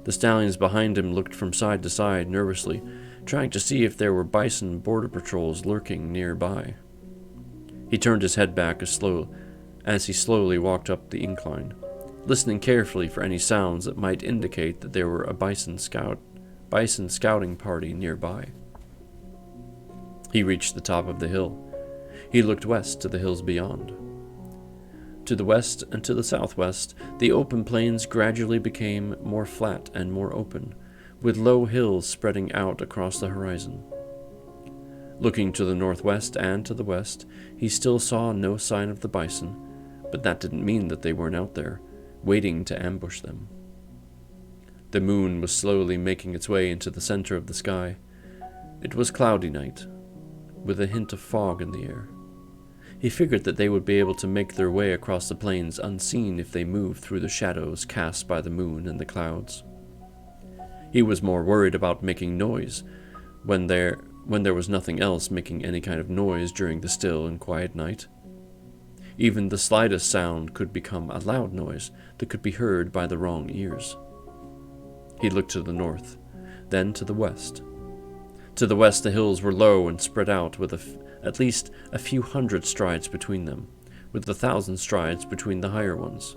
The stallions behind him looked from side to side nervously, trying to see if there were bison border patrols lurking nearby. He turned his head back as he slowly walked up the incline, listening carefully for any sounds that might indicate that there were a bison scouting party nearby. He reached the top of the hill. He looked west to the hills beyond. To the west and to the southwest, the open plains gradually became more flat and more open, with low hills spreading out across the horizon. Looking to the northwest and to the west, he still saw no sign of the bison, but that didn't mean that they weren't out there, waiting to ambush them. The moon was slowly making its way into the center of the sky. It was cloudy night, with a hint of fog in the air. He figured that they would be able to make their way across the plains unseen if they moved through the shadows cast by the moon and the clouds. He was more worried about making noise when there was nothing else making any kind of noise during the still and quiet night. Even the slightest sound could become a loud noise that could be heard by the wrong ears. He looked to the north, then to the west. To the west the hills were low and spread out with at least a few hundred strides between them, with 1,000 strides between the higher ones.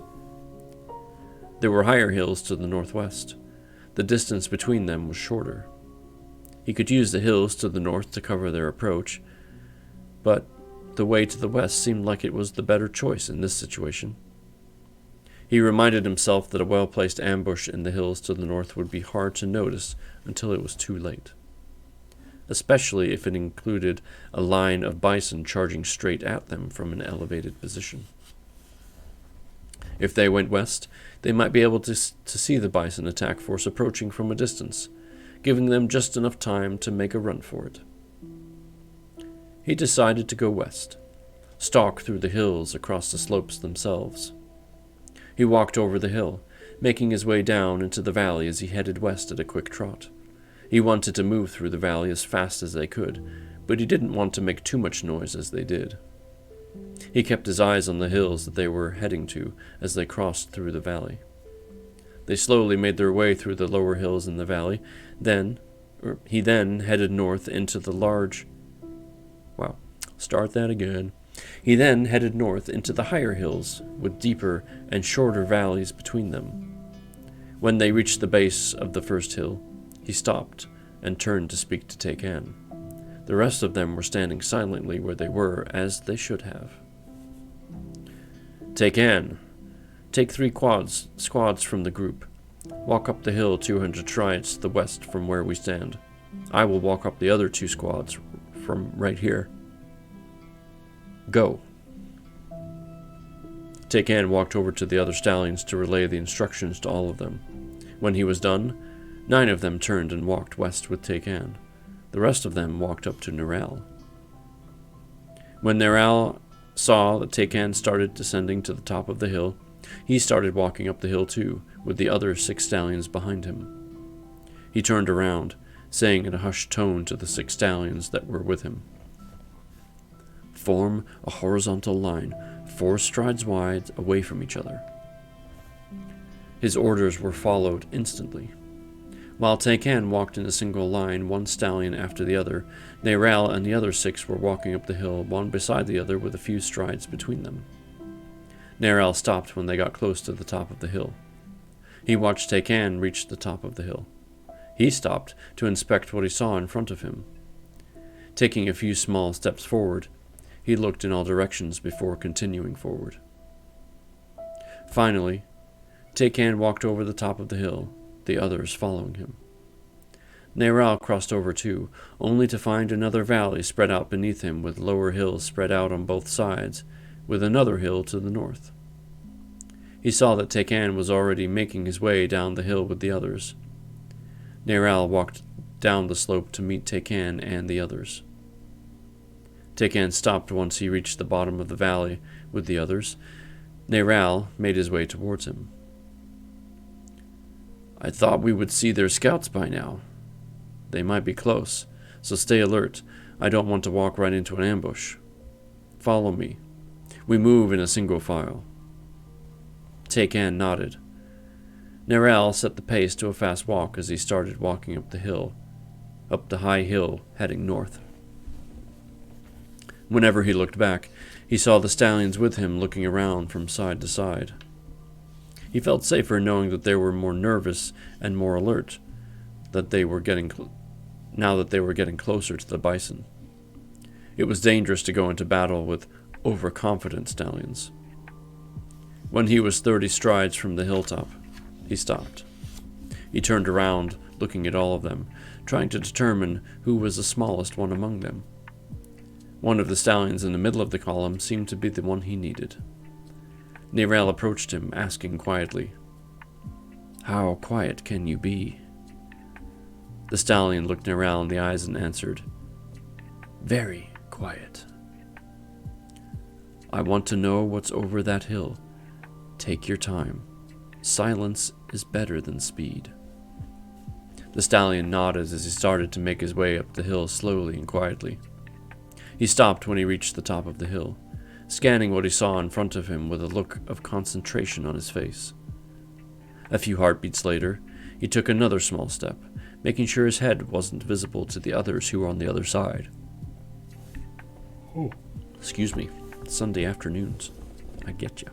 There were higher hills to the northwest. The distance between them was shorter. He could use the hills to the north to cover their approach, but the way to the west seemed like it was the better choice in this situation. He reminded himself that a well-placed ambush in the hills to the north would be hard to notice until it was too late, especially if it included a line of bison charging straight at them from an elevated position. If they went west, they might be able to see the bison attack force approaching from a distance, giving them just enough time to make a run for it. He decided to go west, stalk through the hills across the slopes themselves. He walked over the hill, making his way down into the valley as he headed west at a quick trot. He wanted to move through the valley as fast as they could, but he didn't want to make too much noise as they did. He kept his eyes on the hills that they were heading to as they crossed through the valley. They slowly made their way through the lower hills in the valley. He then headed north into the large... He then headed north into the higher hills, with deeper and shorter valleys between them. When they reached the base of the first hill, he stopped and turned to speak to Taycan. The rest of them were standing silently where they were, as they should have. Take 3 squads from the group. Walk up the hill 200 strides to the west from where we stand. I will walk up the other 2 squads from right here. Go. Take walked over to the other stallions to relay the instructions to all of them. When he was done, 9 of them turned and walked west with Take. The rest of them walked up to Neral. When Neral saw that Take started descending to the top of the hill, he started walking up the hill too, with the other 6 stallions behind him. He turned around, saying in a hushed tone to the 6 stallions that were with him, "Form a horizontal line, 4 strides wide away from each other." His orders were followed instantly. While Take walked in a single line, 1 stallion after the other, Neral and the other 6 were walking up the hill, one beside the other with a few strides between them. Neral stopped when they got close to the top of the hill. He watched Take reach the top of the hill. He stopped to inspect what he saw in front of him. Taking a few small steps forward, he looked in all directions before continuing forward. Finally, Take walked over the top of the hill, the others following him. Neral crossed over too, only to find another valley spread out beneath him with lower hills spread out on both sides, with another hill to the north. He saw that Take was already making his way down the hill with the others. Neral walked down the slope to meet Take and the others. Take stopped once he reached the bottom of the valley with the others. Neral made his way towards him. "I thought we would see their scouts by now. They might be close, so stay alert. I don't want to walk right into an ambush. Follow me. We move in a single file." Take nodded. Neral set the pace to a fast walk as he started walking up the high hill heading north. Whenever he looked back, he saw the stallions with him looking around from side to side. He felt safer knowing that they were more nervous and more alert now that they were getting closer to the bison. It was dangerous to go into battle with overconfident stallions. When he was 30 strides from the hilltop, he stopped. He turned around, looking at all of them, trying to determine who was the smallest one among them. One of the stallions in the middle of the column seemed to be the one he needed. Neral approached him, asking quietly, "How quiet can you be?" The stallion looked Neral in the eyes and answered, "Very quiet." "I want to know what's over that hill. Take your time. Silence is better than speed." The stallion nodded as he started to make his way up the hill slowly and quietly. He stopped when he reached the top of the hill, scanning what he saw in front of him with a look of concentration on his face. A few heartbeats later, he took another small step, making sure his head wasn't visible to the others who were on the other side. Excuse me, it's Sunday afternoons. I get you.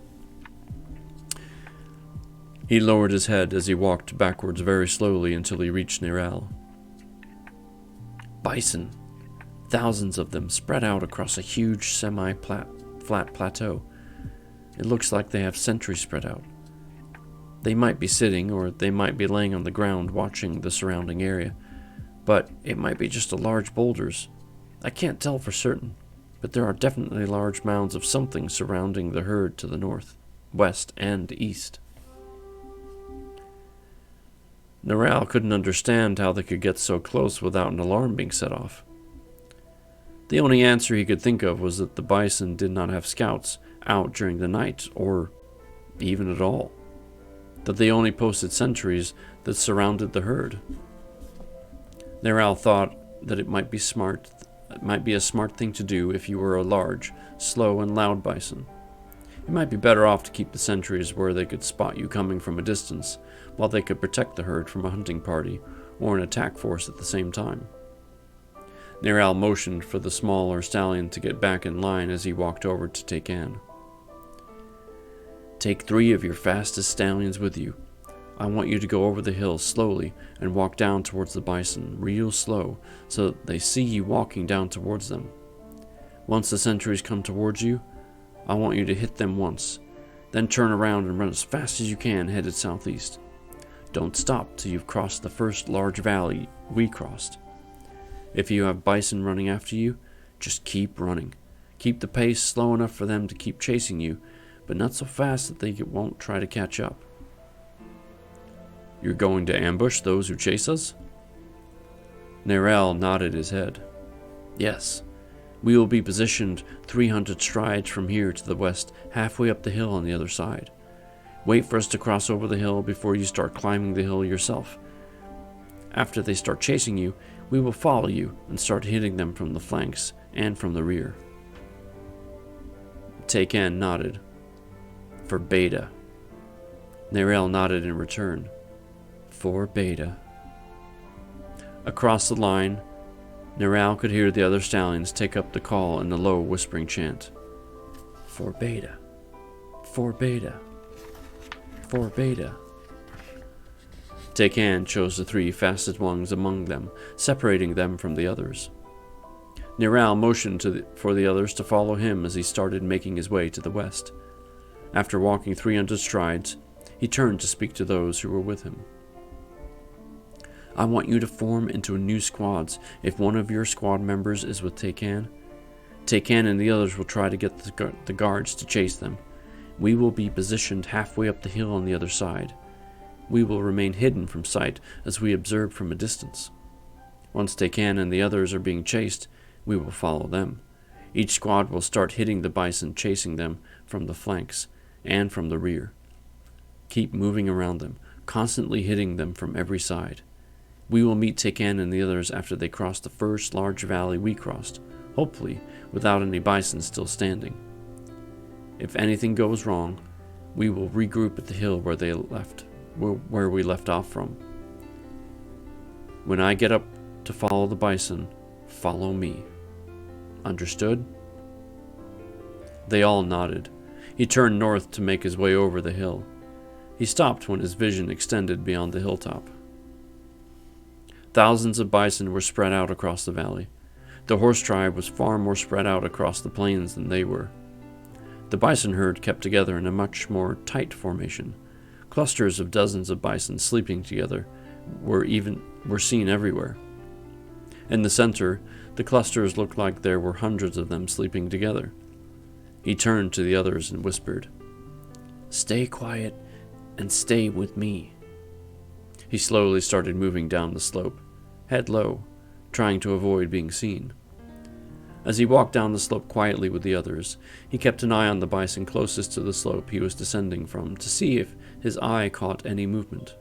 He lowered his head as he walked backwards very slowly until he reached Neral. Bison. Thousands of them spread out across a huge semi-flat plateau. It looks like they have sentries spread out. They might be sitting, or they might be laying on the ground watching the surrounding area, but it might be just large boulders. I can't tell for certain, but there are definitely large mounds of something surrounding the herd to the north, west, and east. Neral couldn't understand how they could get so close without an alarm being set off. The only answer he could think of was that the bison did not have scouts out during the night, or even at all. That they only posted sentries that surrounded the herd. Neral thought that it might be a smart thing to do if you were a large, slow, and loud bison. It might be better off to keep the sentries where they could spot you coming from a distance, while they could protect the herd from a hunting party or an attack force at the same time. Neral motioned for the smaller stallion to get back in line as he walked over to Take. Take 3 of your fastest stallions with you. I want you to go over the hill slowly and walk down towards the bison, real slow, so that they see you walking down towards them. Once the sentries come towards you, I want you to hit them once, then turn around and run as fast as you can headed southeast. Don't stop till you've crossed the first large valley we crossed. If you have bison running after you, just keep running. Keep the pace slow enough for them to keep chasing you, but not so fast that they won't try to catch up. You're going to ambush those who chase us? Nerel nodded his head. Yes. We will be positioned 300 strides from here to the west, halfway up the hill on the other side. Wait for us to cross over the hill before you start climbing the hill yourself. After they start chasing you, we will follow you and start hitting them from the flanks and from the rear. Taycan nodded. For Beta. Nerel nodded in return. For Beta. Across the line, Nerel could hear the other stallions take up the call in a low whispering chant. For Beta. For Beta. For Beta. Taycan chose the 3 fastest ones among them, separating them from the others. Nerel motioned for the others to follow him as he started making his way to the west. After walking 300 strides, he turned to speak to those who were with him. I want you to form into new squads. If one of your squad members is with Taycan and the others will try to get the guards to chase them. We will be positioned halfway up the hill on the other side. We will remain hidden from sight as we observe from a distance. Once Taycan and the others are being chased, we will follow them. Each squad will start hitting the bison, chasing them from the flanks and from the rear. Keep moving around them, constantly hitting them from every side. We will meet Taycan and the others after they cross the first large valley we crossed, hopefully without any bison still standing. If anything goes wrong, we will regroup at the hill where we left off from. When I get up to follow the bison, follow me. Understood? They all nodded. He turned north to make his way over the hill. He stopped when his vision extended beyond the hilltop. Thousands of bison were spread out across the valley. The horse tribe was far more spread out across the plains than they were. The bison herd kept together in a much more tight formation. Clusters of dozens of bison sleeping together were seen everywhere. In the center, the clusters looked like there were hundreds of them sleeping together. He turned to the others and whispered, "Stay quiet and stay with me." He slowly started moving down the slope, head low, trying to avoid being seen. As he walked down the slope quietly with the others, he kept an eye on the bison closest to the slope he was descending from to see if his eye caught any movement.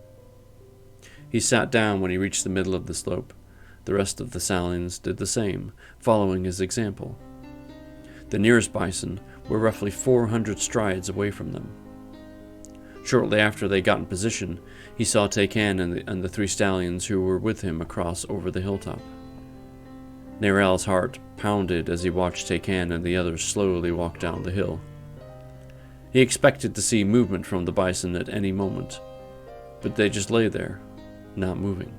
He sat down when he reached the middle of the slope. The rest of the stallions did the same, following his example. The nearest bison were roughly 400 strides away from them. Shortly after they got in position, he saw Taycan and the 3 stallions who were with him cross over the hilltop. Nerel's heart pounded as he watched Taycan and the others slowly walk down the hill. He expected to see movement from the bison at any moment, but they just lay there, not moving.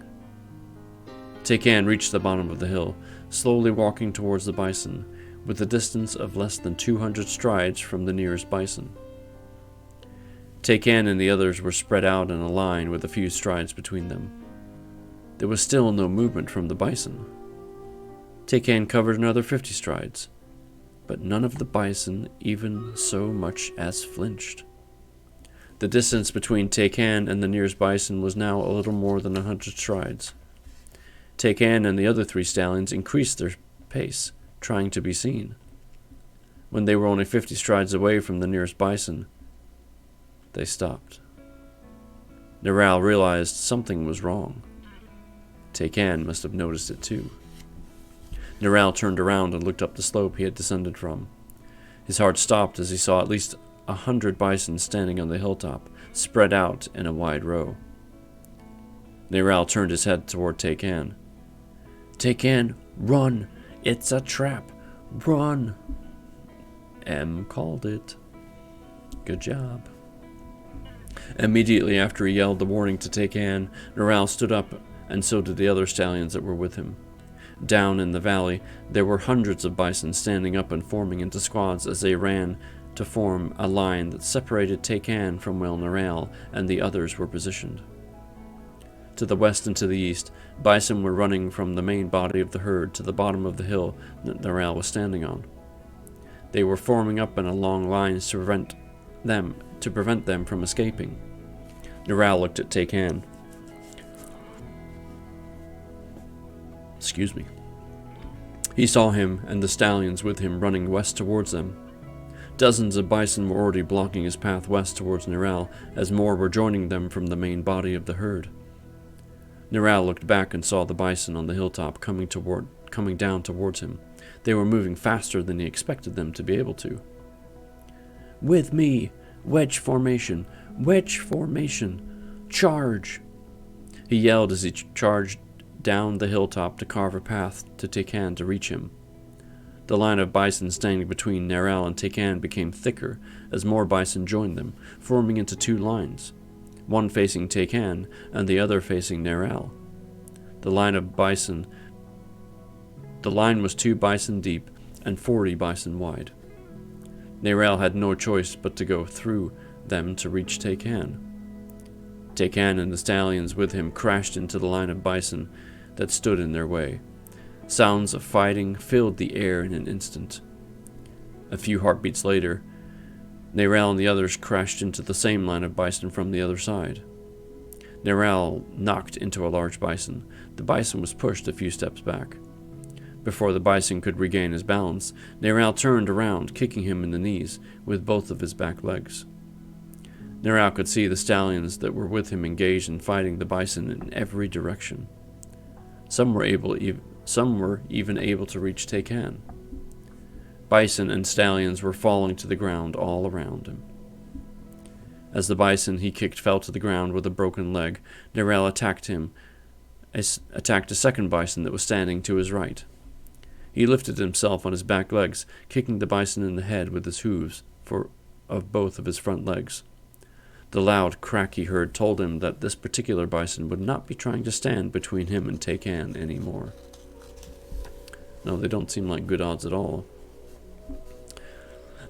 Taycan reached the bottom of the hill, slowly walking towards the bison, with a distance of less than 200 strides from the nearest bison. Taycan and the others were spread out in a line with a few strides between them. There was still no movement from the bison. Taycan covered another 50 strides, but none of the bison even so much as flinched. The distance between Taycan and the nearest bison was now a little more than 100 strides. Taycan and the other 3 stallions increased their pace, trying to be seen. When they were only 50 strides away from the nearest bison, they stopped. Nerel realized something was wrong. Taycan must have noticed it too. Nerel turned around and looked up the slope he had descended from. His heart stopped as he saw at least 100 bison standing on the hilltop, spread out in a wide row. Nerel turned his head toward Taycan. "Taycan, run! It's a trap! Run!" M called it. Good job. Immediately after he yelled the warning to Taycan, Neral stood up, and so did the other stallions that were with him. Down in the valley, there were hundreds of bison standing up and forming into squads as they ran to form a line that separated Taycan from where Neral and the others were positioned. To the west and to the east, bison were running from the main body of the herd to the bottom of the hill that Neral was standing on. They were forming up in a long line to prevent them from escaping. Neral looked at Taycan. Excuse me. He saw him and the stallions with him running west towards them. Dozens of bison were already blocking his path west towards Neral, as more were joining them from the main body of the herd. Neral looked back and saw the bison on the hilltop coming down towards him. They were moving faster than he expected them to be able to. "With me! Wedge formation! Wedge formation! Charge!" He yelled as he charged down the hilltop to carve a path to Taycan to reach him. The line of bison standing between Neral and Taycan became thicker as more bison joined them, forming into two lines, one facing Taycan and the other facing Neral. The line was 2 bison deep and 40 bison wide. Neral had no choice but to go through them to reach Taycan. Taycan and the stallions with him crashed into the line of bison that stood in their way. Sounds of fighting filled the air in an instant. A few heartbeats later, Neral and the others crashed into the same line of bison from the other side. Neral knocked into a large bison. The bison was pushed a few steps back. Before the bison could regain his balance, Neral turned around, kicking him in the knees with both of his back legs. Neral could see the stallions that were with him engaged in fighting the bison in every direction. Some were even able to reach Taycan. Bison and stallions were falling to the ground all around him. As the bison he kicked fell to the ground with a broken leg, Neral attacked a second bison that was standing to his right. He lifted himself on his back legs, kicking the bison in the head with his hooves of both of his front legs. The loud crack he heard told him that this particular bison would not be trying to stand between him and Taycan anymore. No, they don't seem like good odds at all.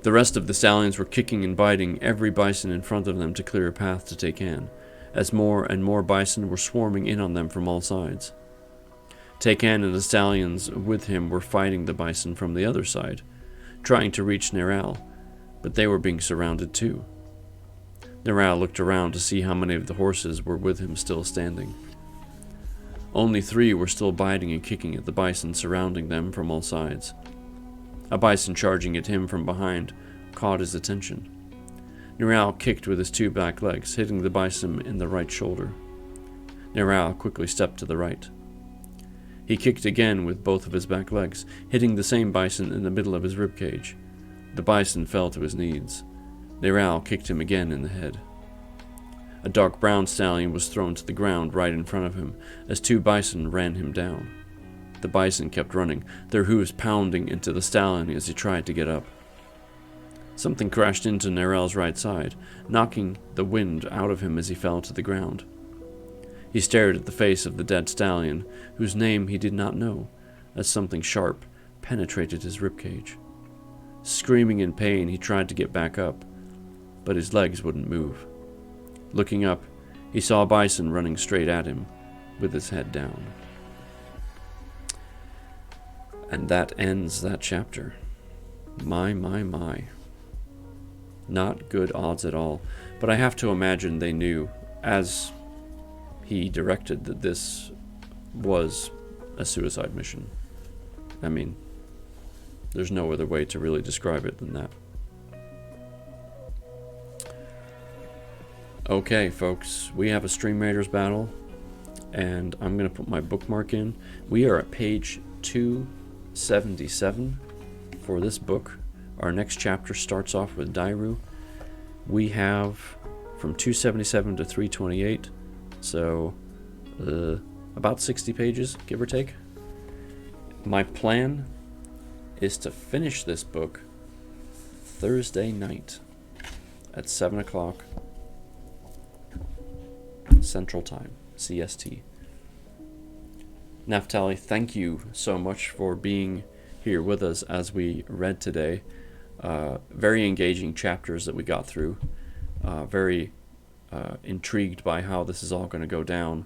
The rest of the stallions were kicking and biting every bison in front of them to clear a path to Taycan, as more and more bison were swarming in on them from all sides. Taycan and the stallions with him were fighting the bison from the other side, trying to reach Neral, but they were being surrounded too. Neral looked around to see how many of the horses were with him still standing. Only 3 were still biting and kicking at the bison surrounding them from all sides. A bison charging at him from behind caught his attention. Neral kicked with his 2 back legs, hitting the bison in the right shoulder. Neral quickly stepped to the right. He kicked again with both of his back legs, hitting the same bison in the middle of his ribcage. The bison fell to his knees. Neral kicked him again in the head. A dark brown stallion was thrown to the ground right in front of him as 2 bison ran him down. The bison kept running, their hooves pounding into the stallion as he tried to get up. Something crashed into Neral's right side, knocking the wind out of him as he fell to the ground. He stared at the face of the dead stallion, whose name he did not know, as something sharp penetrated his ribcage. Screaming in pain, he tried to get back up, but his legs wouldn't move. Looking up, he saw a bison running straight at him, with his head down. And that ends that chapter. My. Not good odds at all, but I have to imagine they knew, as he directed, that this was a suicide mission. I mean, there's no other way to really describe it than that. Okay, folks, we have a Stream Raiders battle, and I'm going to put my bookmark in. We are at page 277 for this book. Our next chapter starts off with Dairu. We have from 277 to 328, so about 60 pages, give or take. My plan is to finish this book Thursday night at 7 o'clock Central Time, CST. Naphtali, thank you so much for being here with us as we read today. Very engaging chapters that we got through. Very intrigued by how this is all going to go down.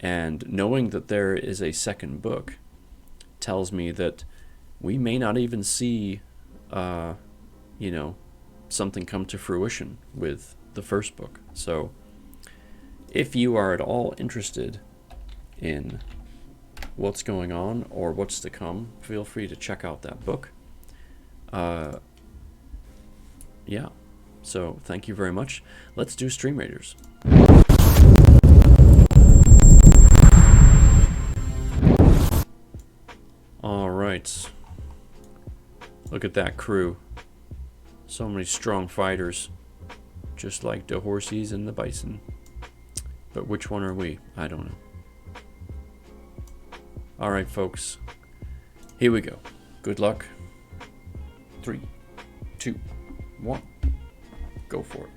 And knowing that there is a second book tells me that we may not even see, something come to fruition with the first book. So if you are at all interested in what's going on or what's to come, feel free to check out that book. So thank you very much. Let's do Stream Raiders. All right. Look at that crew. So many strong fighters, just like the horses and the bison. But which one are we? I don't know. All right, folks. Here we go. Good luck. 3, 2, 1. Go for it.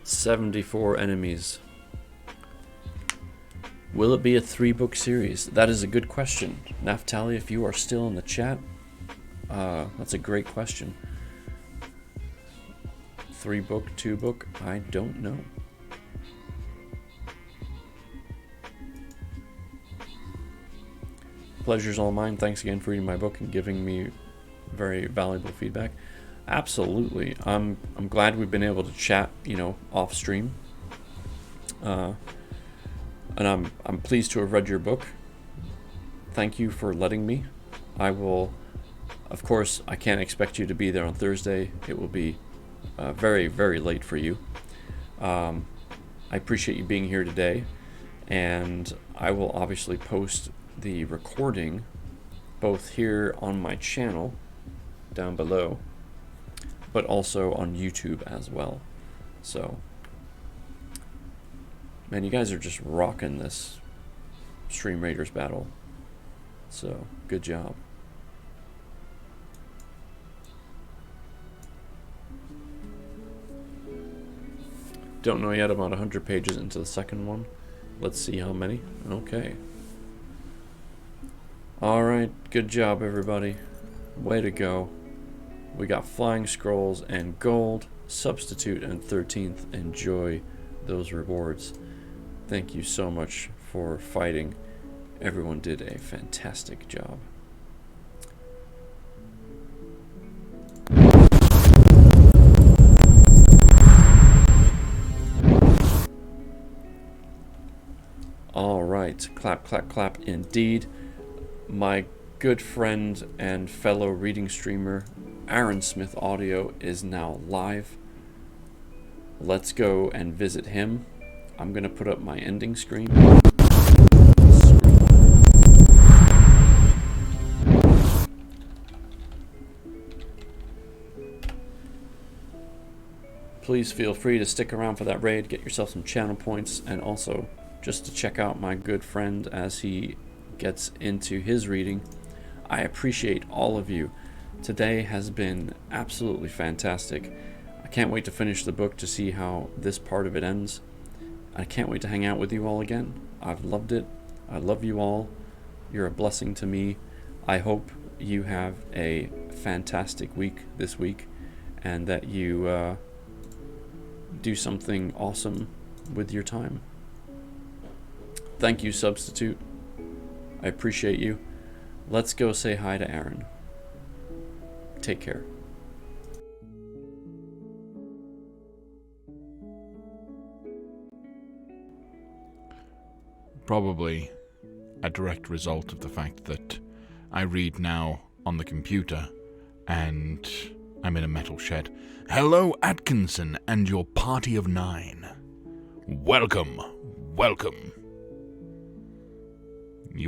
"74 enemies. Will it be a 3-book series? That is a good question. Naphtali, if you are still in the chat, that's a great question. 3-book, 2-book, I don't know. Pleasure's all mine. Thanks again for reading my book and giving me very valuable feedback. Absolutely. I'm glad we've been able to chat, off stream. And I'm pleased to have read your book. Thank you for letting me. I will, of course, I can't expect you to be there on Thursday. It will be very, very late for you. I appreciate you being here today, and I will obviously post the recording both here on my channel down below, but also on YouTube as well. So, man, you guys are just rocking this Stream Raiders battle. So, good job. Don't know yet, about 100 pages into the second one. Let's see how many. Okay. Alright, good job everybody. Way to go. We got Flying Scrolls and Gold, Substitute and 13th. Enjoy those rewards. Thank you so much for fighting. Everyone did a fantastic job. All right, clap, clap, clap indeed. My good friend and fellow reading streamer, Aaron Smith Audio, is now live. Let's go and visit him. I'm going to put up my ending screen. Please feel free to stick around for that raid, get yourself some channel points, and also just to check out my good friend as he gets into his reading. I appreciate all of you. Today has been absolutely fantastic. I can't wait to finish the book to see how this part of it ends. I can't wait to hang out with you all again. I've loved it. I love you all. You're a blessing to me. I hope you have a fantastic week this week, and that you do something awesome with your time. Thank you, Substitute. I appreciate you. Let's go say hi to Aaron. Take care.
Probably a direct result of the fact that I read now on the computer and I'm in a metal shed. Hello, Atkinson and your party of 9. Welcome, welcome.